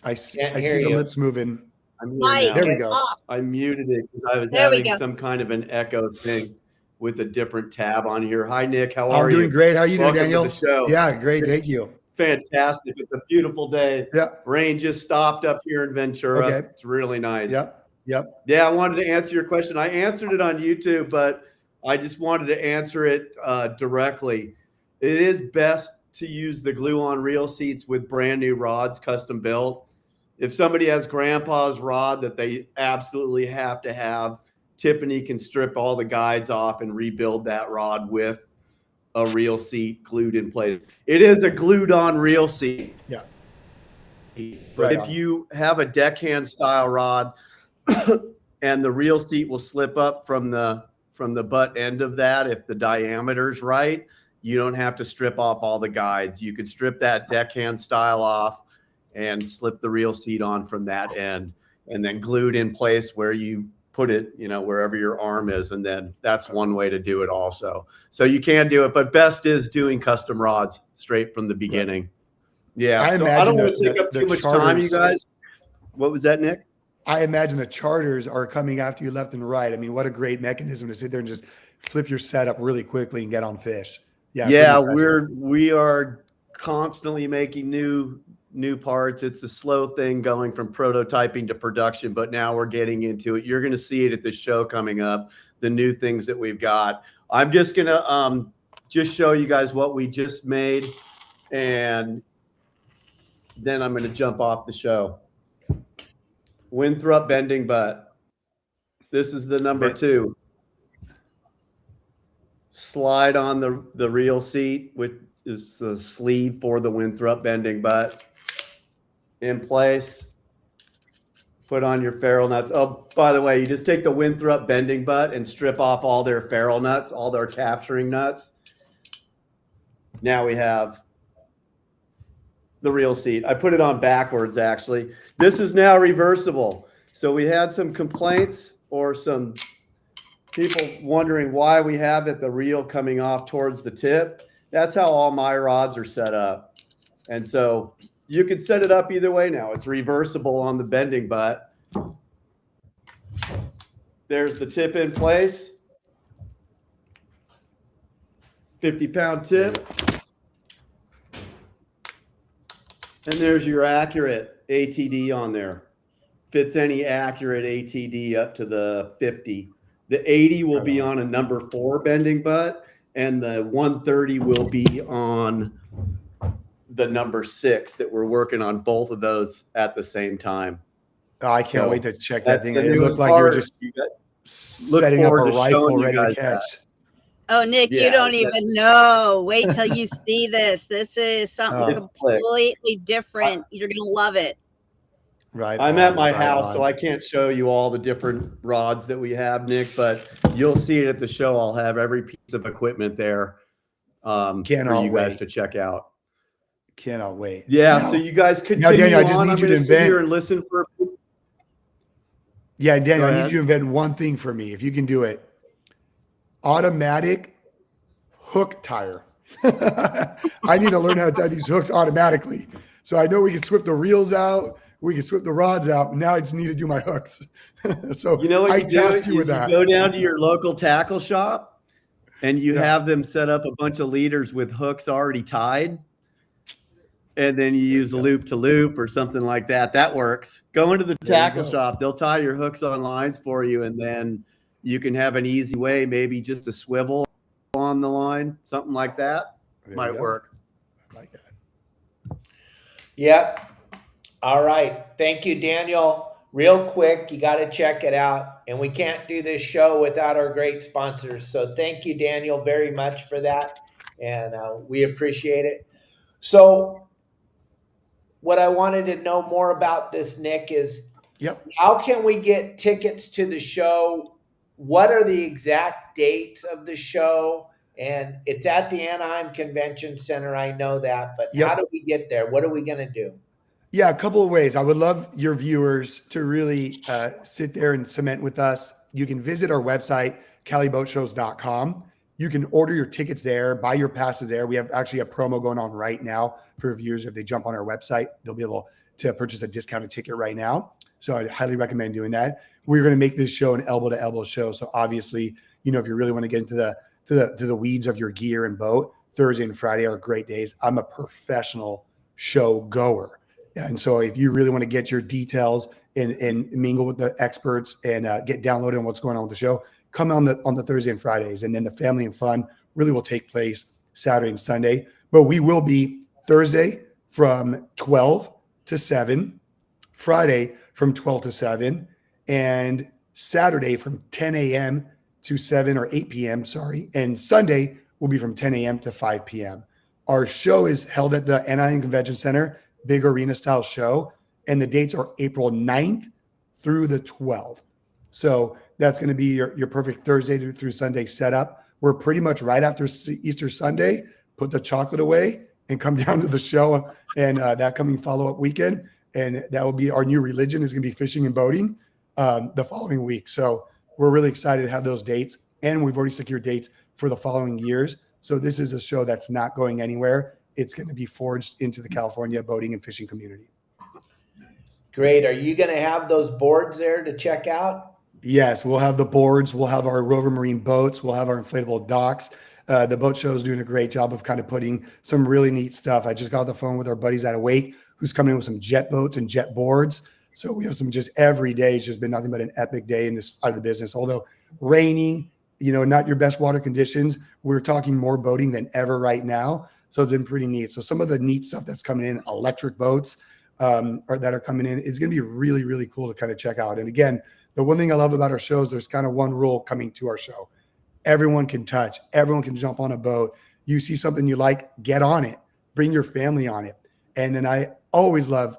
I see hear the you. lips moving. I'm here Mike, now. There we go. off. I muted it because I was There we having go. some kind of an echo thing with a different tab on here. Hi, Nick. How I'm are doing you? great. How are you doing, Welcome Daniel? to the show. Yeah, great. Thank you. Fantastic. It's a beautiful day. Yeah. Rain just stopped up here in Ventura. Okay. It's really nice. Yep. Yeah, I wanted to answer your question. I answered it on YouTube, but I just wanted to answer it directly. It is best to use the glue-on reel seats with brand new rods, custom built. If somebody has grandpa's rod that they absolutely have to have, Tiffany can strip all the guides off and rebuild that rod with a reel seat glued in place. It is a glued-on reel seat. Yeah. But Right if on. you have a deckhand style rod and the reel seat will slip up from the butt end of that, if the diameter's right, you don't have to strip off all the guides. You could strip that deckhand style off and slip the reel seat on from that end and then glue it in place where you put it, wherever your arm is. And then that's one way to do it also. So you can do it, but best is doing custom rods straight from the beginning. Yeah. I So I don't imagine want to take up the too much time, you charters- guys. What was that, Nick? I imagine the charters are coming after you left and right. I mean, what a great mechanism to sit there and just flip your setup really quickly and get on fish. Yeah. Yeah, pretty impressive. we are constantly making new new parts. It's a slow thing going from prototyping to production, but now we're getting into it. You're going to see it at the show coming up, the new things that we've got. I'm just going to just show you guys what we just made, and then I'm going to jump off the show. Winthrop bending butt. This is the number 2. Slide on the reel seat, which is the sleeve for the Winthrop bending butt. In place. Put on your ferrule nuts. Oh, by the way, you just take the Winthrop bending butt and strip off all their ferrule nuts, all their capturing nuts. Now we have the reel seat. I put it on backwards, actually. This is now reversible. So we had some complaints or some people wondering why we have the reel coming off towards the tip. That's how all my rods are set up. And so you can set it up either way now. It's reversible on the bending butt. There's the tip in place. 50-pound tip. And there's your accurate ATD on there. Fits any accurate ATD up to the 50. The 80 will be on a number 4 bending butt, and the 130 will be on the number 6 that we're working on both of those at the same time. Oh, I can't wait to check that thing. The It newest looked like you were part. just Look setting up a forward to rifle showing you ready to guys catch. that. Oh, Nick, Yeah, you don't that- even know. Wait till you see this. This is something It's slick. completely different. You're going to love it. Right. I'm on, at my right house, so on. I can't show you all the different rods that we have, Nick, but you'll see it at the show. I'll have every piece of equipment there for Cannot you guys wait. to check out. Cannot wait. Yeah, Now- so you guys continue Daniel, I just on. need I'm you going to to sit invent- here and listen for. Yeah, Daniel, Go I need ahead. you to invent one thing for me. If you can do it, automatic hook tire. I need to learn how to tie these hooks automatically. So I know we can swip the reels out, we can swip the rods out. Now I just need to do my hooks. So You know what I you do? task you Is with that. go down to your local tackle shop and you Yeah. have them set up a bunch of leaders with hooks already tied. And then you use a loop to loop or something like that. That works. Go into the There you tackle go. shop. They'll tie your hooks on lines for you. And then you can have an easy way, maybe just a swivel on the line, something like that. There you Might go. work. I like that. Yep. All right. Thank you, Daniel. Real quick, you got to check it out. And we can't do this show without our great sponsors. So thank you, Daniel, very much for that. And we appreciate it. So what I wanted to know more about this, Nick, is Yep. how can we get tickets to the show? What are the exact dates of the show? And it's at the Anaheim Convention Center. I know that, but Yep. how do we get there? What are we going to do? Yeah, a couple of ways. I would love your viewers to really sit there and cement with us. You can visit our website, caliboatshows.com. You can order your tickets there, buy your passes there. We have actually a promo going on right now for viewers. If they jump on our website, they'll be able to purchase a discounted ticket right now. So I'd highly recommend doing that. We're going to make this show an elbow to elbow show. So obviously, you know, if you really want to get into the weeds of your gear and boat, Thursday and Friday are great days. I'm a professional show goer. And so if you really want to get your details and mingle with the experts and get downloaded on what's going on with the show, come on the Thursday and Fridays. And then the family and fun really will take place Saturday and Sunday. But we will be Thursday from 12 to 7, Friday from 12 to 7, and Saturday from 10 a.m. to 7 or 8 p.m., and Sunday will be from 10 a.m. to 5 p.m. Our show is held at the Anaheim Convention Center, big arena style show, and the dates are April 9th through the 12th. So that's going to be your perfect Thursday through Sunday setup. We're pretty much right after Easter Sunday, put the chocolate away and come down to the show and that coming follow-up weekend. And that will be our new religion is going to be fishing and boating the following week. So we're really excited to have those dates. And we've already secured dates for the following years. So this is a show that's not going anywhere. It's going to be forged into the California boating and fishing community. Great. Are you going to have those boards there to check out? Yes, we'll have the boards. We'll have our Rover Marine boats. We'll have our inflatable docks. The boat show is doing a great job of kind of putting some really neat stuff. I just got off the phone with our buddies at Awake, who's coming in with some jet boats and jet boards. So we have some just every day. It's just been nothing but an epic day in this side of the business. Although raining, not your best water conditions, we're talking more boating than ever right now. So it's been pretty neat. So some of the neat stuff that's coming in, electric boats that are coming in, is going to be really, really cool to kind of check out. And again, the one thing I love about our shows, there's kind of one rule coming to our show. Everyone can touch. Everyone can jump on a boat. You see something you like, get on it. Bring your family on it. And then I always love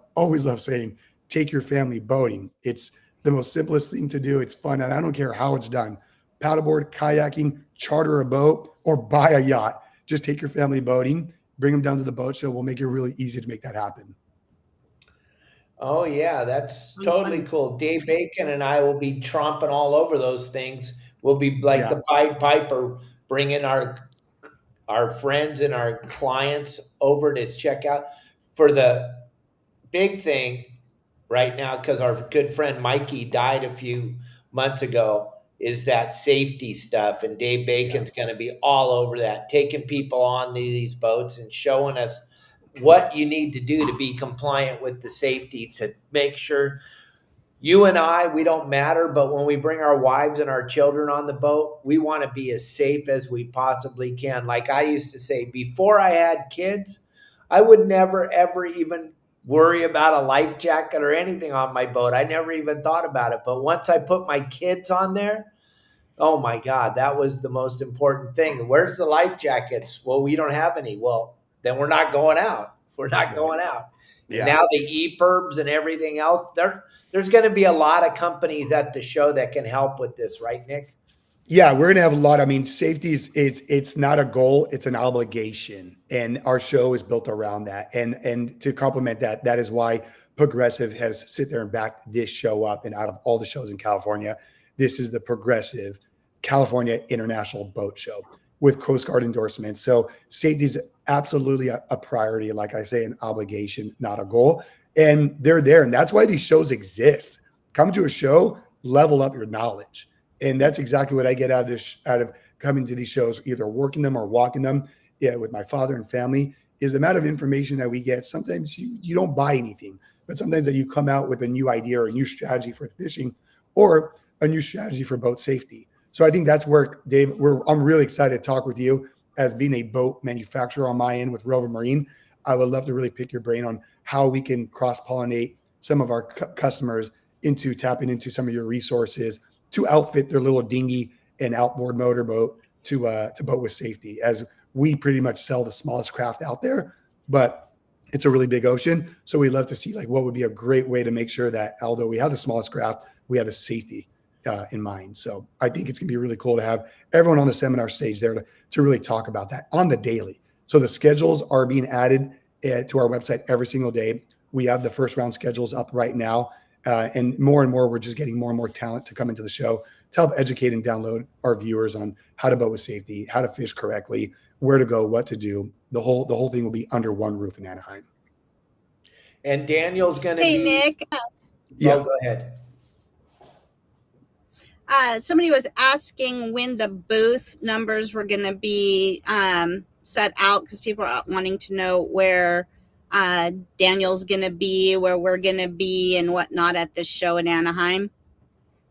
saying, take your family boating. It's the most simplest thing to do. It's fun. And I don't care how it's done. Paddleboard, kayaking, charter a boat, or buy a yacht. Just take your family boating, bring them down to the boat show. We'll make it really easy to make that happen. Oh yeah, that's totally cool. Dave Bacon and I will be tromping all over those things. We'll be like the Pied Piper, bringing our friends and our clients over to check out. For the big thing right now, because our good friend Mikey died a few months ago, is that safety stuff. And Dave Bacon's going to be all over that, taking people on these boats and showing us what you need to do to be compliant with the safety, to make sure you and we don't matter, but when we bring our wives and our children on the boat, we want to be as safe as we possibly can. Like I used to say, before I had kids, I would never, ever even worry about a life jacket or anything on my boat. I never even thought about it. But once I put my kids on there, oh my God, that was the most important thing. Where's the life jackets? Well, we don't have any. Well, then we're not going out. We're not going out. Yeah. Now the EPIRBs and everything else, there's going to be a lot of companies at the show that can help with this, right, Nick? Yeah, we're going to have a lot. I mean, safety it's not a goal, it's an obligation. And our show is built around that. And to complement that, that is why Progressive has sit there and backed this show up. And out of all the shows in California, this is the Progressive California International Boat Show with Coast Guard endorsement. So safety is absolutely a priority. Like I say, an obligation, not a goal. And they're there. And that's why these shows exist. Come to a show, level up your knowledge. And that's exactly what I get out of coming to these shows, either working them or walking them. Yeah, with my father and family, is the amount of information that we get. Sometimes you don't buy anything, but sometimes that you come out with a new idea or a new strategy for fishing or a new strategy for boat safety. So I think that's where, Dave, I'm really excited to talk with you as being a boat manufacturer on my end with Rover Marine. I would love to really pick your brain on how we can cross-pollinate some of our customers into tapping into some of your resources to outfit their little dinghy and outboard motorboat to boat with safety, as we pretty much sell the smallest craft out there, but it's a really big ocean. So we love to see like what would be a great way to make sure that although we have the smallest craft, we have the safety in mind. So I think it's gonna be really cool to have everyone on the seminar stage there to really talk about that on the daily. So the schedules are being added to our website every single day. We have the first round schedules up right now. And more, we're just getting more and more talent to come into the show to help educate and download our viewers on how to boat with safety, how to fish correctly, where to go, what to do. The whole thing will be under one roof in Anaheim. And Daniel's going to Hey, be... Nick. Yeah, go ahead. Somebody was asking when the booth numbers were going to be set out, because people are wanting to know where Daniel's going to be, where we're going to be, and whatnot at this show in Anaheim.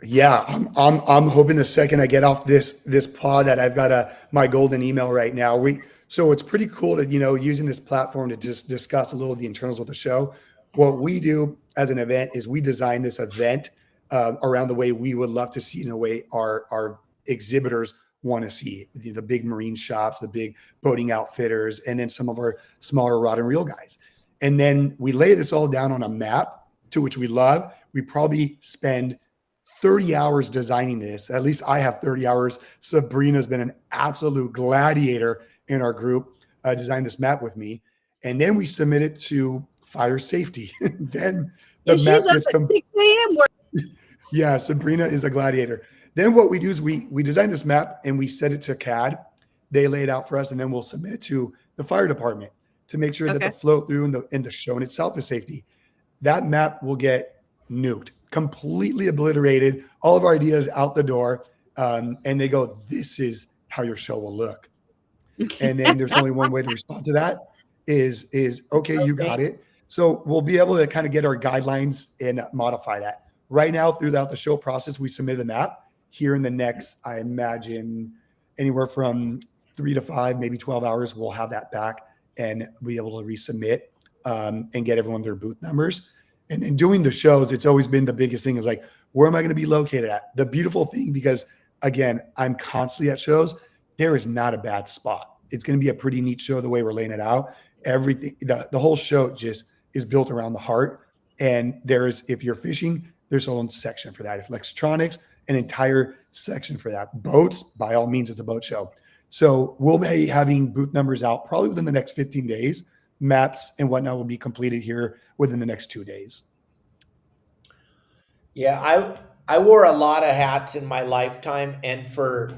Yeah, I'm hoping the second I get off this pod that I've got my golden email right now. So it's pretty cool to using this platform to just discuss a little of the internals of the show. What we do as an event is we design this event around the way we would love to see, in a way our exhibitors want to see it. The big marine shops, the big boating outfitters, and then some of our smaller rod and reel guys. And then we lay this all down on a map, to which we love. We probably spend 30 hours designing this. At least I have 30 hours. Sabrina's been an absolute gladiator in our group, designed this map with me. And then we submit it to fire safety. Then the map gets 6 a.m. Yeah, Sabrina is a gladiator. Then what we do is we design this map and we set it to CAD. They lay it out for us, and then we'll submit it to the fire department to make sure that the flow through and the show in itself is safety. That map will get nuked, completely obliterated, all of our ideas out the door. And they go, this is how your show will look. And then there's only one way to respond to that is okay, you got it. So we'll be able to kind of get our guidelines and modify that. Right now, throughout the show process, we submitted the map. Here in the next, I imagine anywhere from 3 to 5, maybe 12 hours, we'll have that back and be able to resubmit and get everyone their booth numbers. And then doing the shows, it's always been the biggest thing is like, where am I going to be located at? The beautiful thing, because again, I'm constantly at shows, there is not a bad spot. It's going to be a pretty neat show the way we're laying it out. Everything, the whole show just is built around the heart. And there's, if you're fishing, there's a own section for that. If electronics, an entire section for that. Boats, by all means, it's a boat show. So we'll be having booth numbers out probably within the next 15 days. Maps and whatnot will be completed here within the next 2 days. Yeah, I wore a lot of hats in my lifetime, and for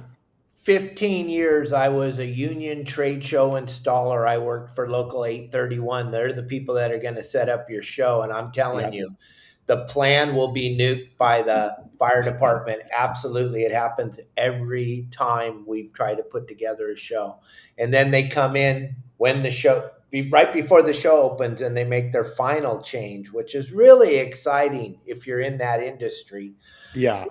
15 years I was a union trade show installer. I worked for Local 831. They're the people that are going to set up your show, and I'm telling you, the plan will be nuked by the fire department. Absolutely. It happens every time we try to put together a show. And then they come in when the show, right before the show opens, and they make their final change, which is really exciting if you're in that industry. Yeah.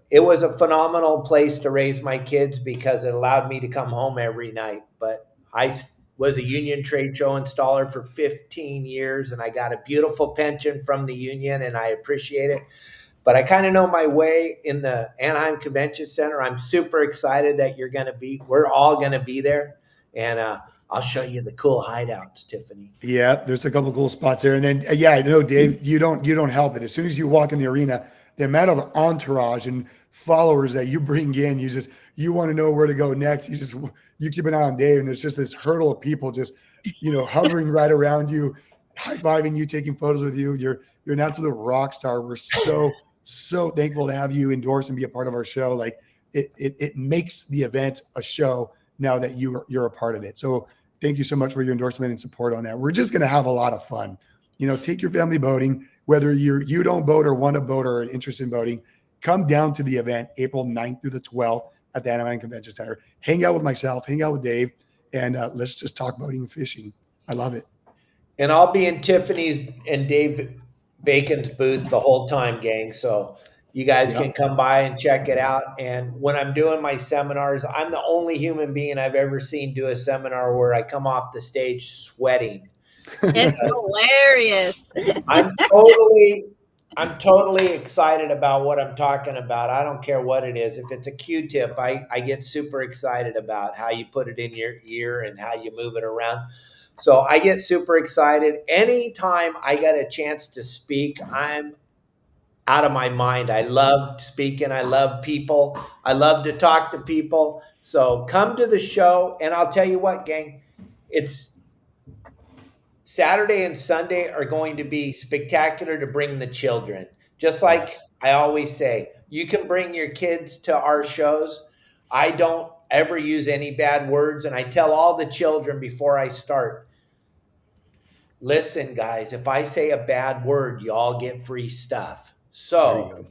It was a phenomenal place to raise my kids because it allowed me to come home every night. But I was a union trade show installer for 15 years, and I got a beautiful pension from the union, and I appreciate it. But I kind of know my way in the Anaheim Convention Center. I'm super excited that we're all going to be there. And I'll show you the cool hideouts, Tiffany. Yeah, there's a couple cool spots there. And then, I know, Dave, you don't help it. As soon as you walk in the arena, the amount of entourage and followers that you bring in, you want to know where to go next. You keep an eye on Dave, and there's just this hurdle of people just, hovering right around you, high-fiving you, taking photos with you. You're an absolute rock star. We're so thankful to have you endorse and be a part of our show. Like it makes the event a show now that you're a part of it. So thank you so much for your endorsement and support on that. We're just going to have a lot of fun. Take your family boating, whether you don't boat or want to boat or are interested in boating, come down to the event April 9th through the 12th at the Anaheim Convention Center. Hang out with myself, hang out with Dave, and let's just talk boating and fishing. I love it. And I'll be in Tiffany's and Dave Bacon's booth the whole time, gang. So you guys can come by and check it out. And when I'm doing my seminars, I'm the only human being I've ever seen do a seminar where I come off the stage sweating. It's hilarious. I'm totally excited about what I'm talking about. I don't care what it is. If it's a Q-tip, I get super excited about how you put it in your ear and how you move it around. So I get super excited. Anytime I get a chance to speak, I'm out of my mind. I love speaking. I love people. I love to talk to people. So come to the show, and I'll tell you what, gang, it's Saturday and Sunday are going to be spectacular to bring the children. Just like I always say, you can bring your kids to our shows. I don't ever use any bad words, and I tell all the children before I start, listen, guys, if I say a bad word, you all get free stuff. So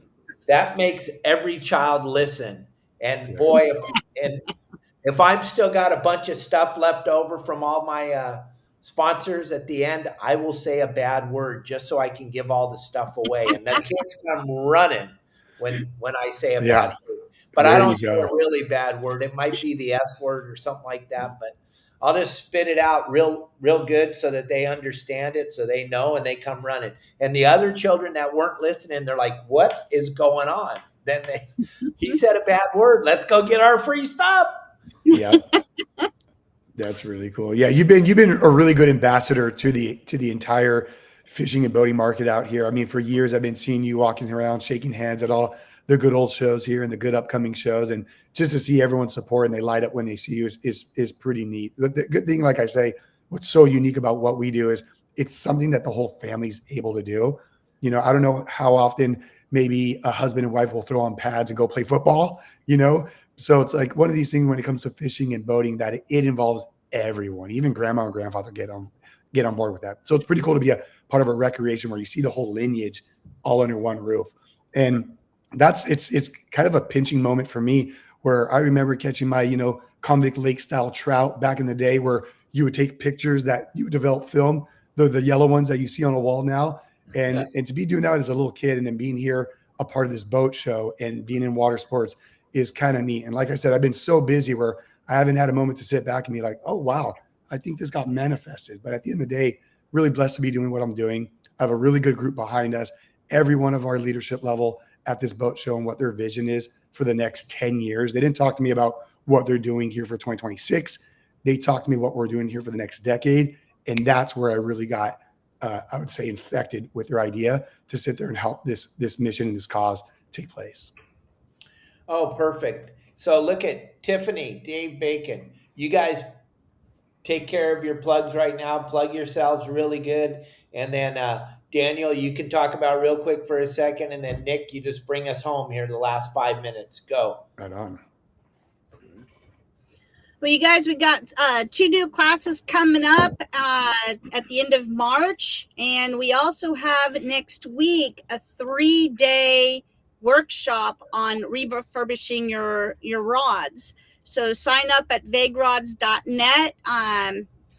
that makes every child listen. And boy, if I've still got a bunch of stuff left over from all my sponsors at the end, I will say a bad word just so I can give all the stuff away. And the kids come running when I say a bad word. But I don't say a really bad word. It might be the S word or something like that, but I'll just spit it out real good so that they understand it, so they know, and they come running. And the other children that weren't listening, they're like, what is going on? Then he said a bad word. Let's go get our free stuff. Yeah. That's really cool. Yeah, you've been a really good ambassador to the entire fishing and boating market out here. I mean, for years I've been seeing you walking around, shaking hands at all the good old shows here and the good upcoming shows, and just to see everyone's support and they light up when they see you is pretty neat. The good thing, like I say, what's so unique about what we do is it's something that the whole family's able to do. I don't know how often maybe a husband and wife will throw on pads and go play football, So it's like one of these things when it comes to fishing and boating that it involves everyone, even grandma and grandfather get on board with that. So it's pretty cool to be a part of a recreation where you see the whole lineage all under one roof. And it's kind of a pinching moment for me where I remember catching my, convict lake style trout back in the day, where you would take pictures that you would develop film, the yellow ones that you see on the wall now. And to be doing that as a little kid and then being here a part of this boat show and being in water sports is kind of neat. And like I said, I've been so busy where I haven't had a moment to sit back and be like, oh, wow, I think this got manifested. But at the end of the day, really blessed to be doing what I'm doing. I have a really good group behind us. Every one of our leadership level at this boat show and what their vision is for the next 10 years. They didn't talk to me about what they're doing here for 2026. They talked to me what we're doing here for the next decade. And that's where I really got, I would say, infected with their idea to sit there and help this mission and this cause take place. Oh, perfect. So look at Tiffany, Dave Bacon. You guys take care of your plugs right now. Plug yourselves really good. And then Daniel, you can talk about real quick for a second. And then Nick, you just bring us home here the last 5 minutes. Go. Right on. Well, you guys, we got 2 new classes coming up at the end of March. And we also have next week a 3-day workshop on refurbishing your rods. So sign up at vaguerods.net.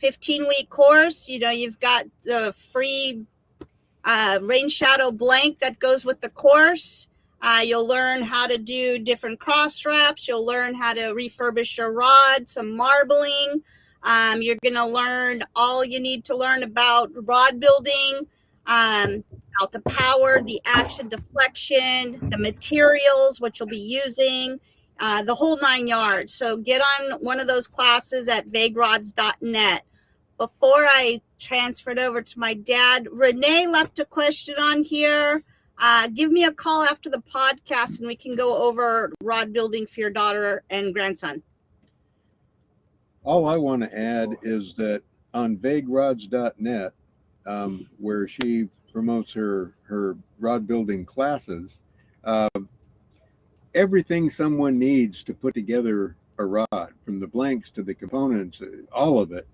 15-week course. You know, you've got the free rain shadow blank that goes with the course. You'll learn how to do different cross straps. You'll learn how to refurbish your rod, some marbling. You're going to learn all you need to learn about rod building, about the power, the action, deflection, the materials, what you'll be using, the whole 9 yards. So get on one of those classes at vaguerods.net. Before I transferred over to my dad, Renee left a question on here. Give me a call after the podcast and we can go over rod building for your daughter and grandson. All I want to add is that on vaguerods.net, where she promotes her rod building classes, everything someone needs to put together a rod, from the blanks to the components, all of it,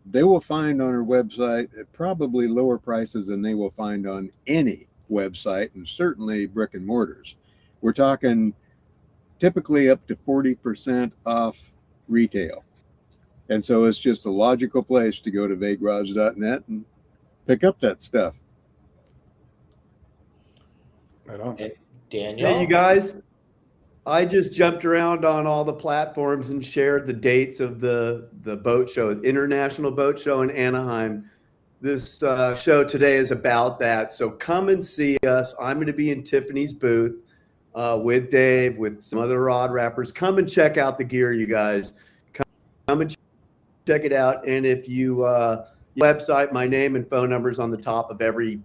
they will find on her website at probably lower prices than they will find on any website, and certainly brick and mortars. We're talking typically up to 40% off retail. And so it's just a logical place to go to vaguerods.net and pick up that stuff. Right on. Daniel? Hey, you guys, I just jumped around on all the platforms and shared the dates of the boat show, International Boat Show in Anaheim. This show today is about that. So come and see us. I'm going to be in Tiffany's booth with Dave, with some other rod wrappers. Come and check out the gear, you guys. Come and check it out. And if you website, my name and phone numbers on the top of every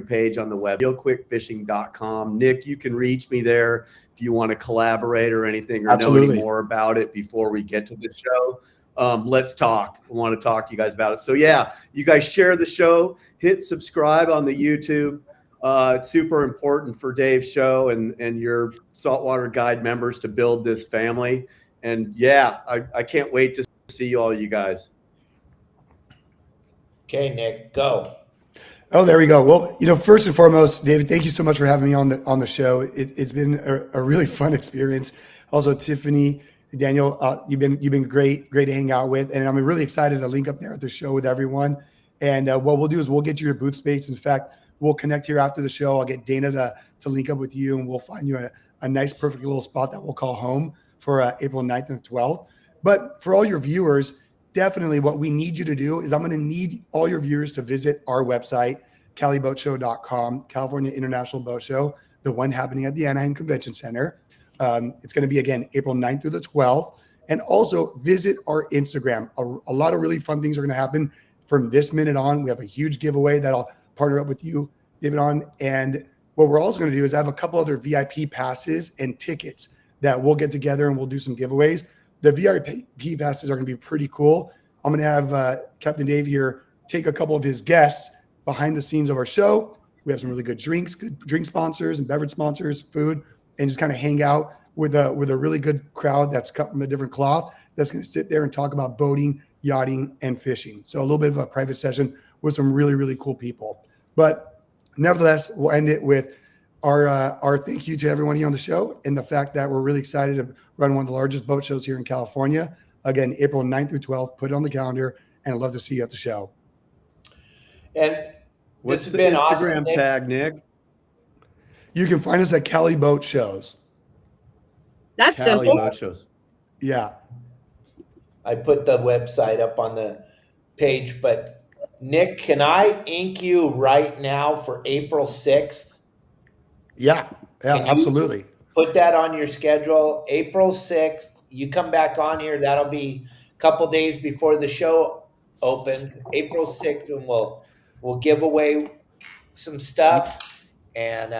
page on the web, realquickfishing.com. Nick, you can reach me there if you want to collaborate or anything, or Absolutely. know any more about it before we get to the show. Let's talk. I want to talk to you guys about it. So yeah, you guys share the show, hit subscribe on the YouTube. It's super important for Dave's show and your Saltwater Guide members to build this family. And yeah, I can't wait to see all you guys. Okay, Nick, go. Oh, there we go. Well, first and foremost, David, thank you so much for having me on the show. It's been a really fun experience. Also, Tiffany, Daniel, you've been great to hang out with, and I'm really excited to link up there at the show with everyone. And what we'll do is we'll get you your booth space. In fact, we'll connect here after the show. I'll get Dana to link up with you, and we'll find you a nice, perfect little spot that we'll call home for April 9th and 12th. But for all your viewers, definitely what we need you to do is I'm going to need all your viewers to visit our website, caliboatshow.com, California International Boat Show, the one happening at the Anaheim Convention Center. It's going to be, again, April 9th through the 12th. And also visit our Instagram. A lot of really fun things are going to happen from this minute on. We have a huge giveaway that I'll partner up with you, David, on. And what we're also going to do is have a couple other VIP passes and tickets that we'll get together and we'll do some giveaways. The VIP passes are going to be pretty cool. I'm going to have Captain Dave here take a couple of his guests behind the scenes of our show. We have some really good drink sponsors and beverage sponsors, food, and just kind of hang out with a really good crowd that's cut from a different cloth that's going to sit there and talk about boating, yachting, and fishing. So a little bit of a private session with some really, really cool people. But nevertheless, we'll end it with our thank you to everyone here on the show and the fact that we're really excited to run one of the largest boat shows here in California. Again, April 9th through 12th. Put it on the calendar, and I'd love to see you at the show. And What's this has the been Instagram awesome, Nick. tag, Nick? You can find us at Cali Boat Shows. That's Cali simple. Boat Shows. Yeah. I put the website up on the page, but Nick, can I ink you right now for April 6th? Yeah. Yeah, Can you- absolutely. Put that on your schedule. April 6th. You come back on here. That'll be a couple days before the show opens. April 6th, and we'll give away some stuff. And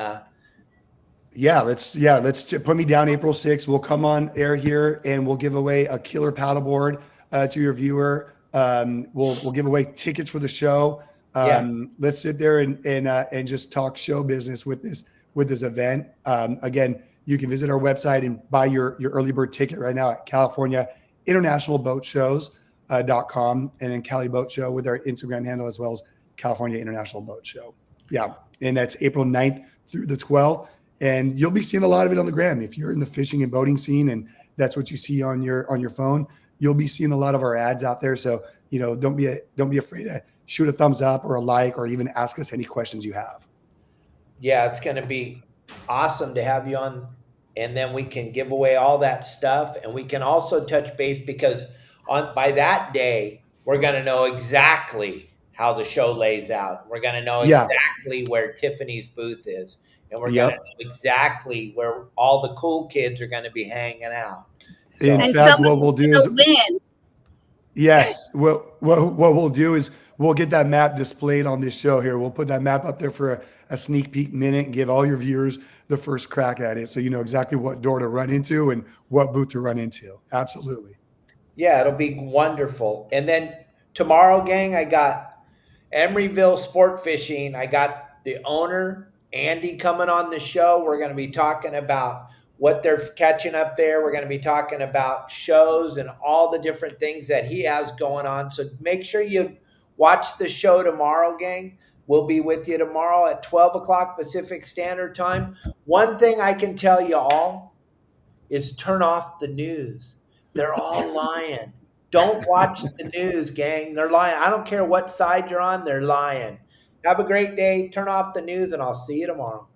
Let's put me down April 6th. We'll come on air here and we'll give away a killer paddleboard to your viewer. We'll give away tickets for the show. Let's sit there and just talk show business with this event. Again, you can visit our website and buy your early bird ticket right now at California International Boat Shows.com, and then Cali Boat Show with our Instagram handle, as well as California International Boat Show. Yeah. And that's April 9th through the 12th. And you'll be seeing a lot of it on the gram. If you're in the fishing and boating scene and that's what you see on your phone, you'll be seeing a lot of our ads out there. So, don't be afraid to shoot a thumbs up or a like, or even ask us any questions you have. yeah, it's going to be awesome to have you on. And then we can give away all that stuff. And we can also touch base, because by that day, we're going to know exactly how the show lays out. We're going to know exactly where Tiffany's booth is. And we're going to know exactly where all the cool kids are going to be hanging out. So, In And fact, someone what we'll do is, win. yes, what we'll do is we'll get that map displayed on this show here. We'll put that map up there for a sneak peek minute and give all your viewers the first crack at it, so you know exactly what door to run into and what booth to run into. Absolutely. yeah, it'll be wonderful. And then tomorrow, gang, I got Emeryville Sport Fishing. I got the owner, Andy, coming on the show. We're going to be talking about what they're catching up there. We're going to be talking about shows and all the different things that he has going on. So make sure you watch the show tomorrow, gang. We'll be with you tomorrow at 12 o'clock Pacific Standard Time. One thing I can tell you all is turn off the news. They're all lying. Don't watch the news, gang. They're lying. I don't care what side you're on. They're lying. Have a great day. Turn off the news, and I'll see you tomorrow.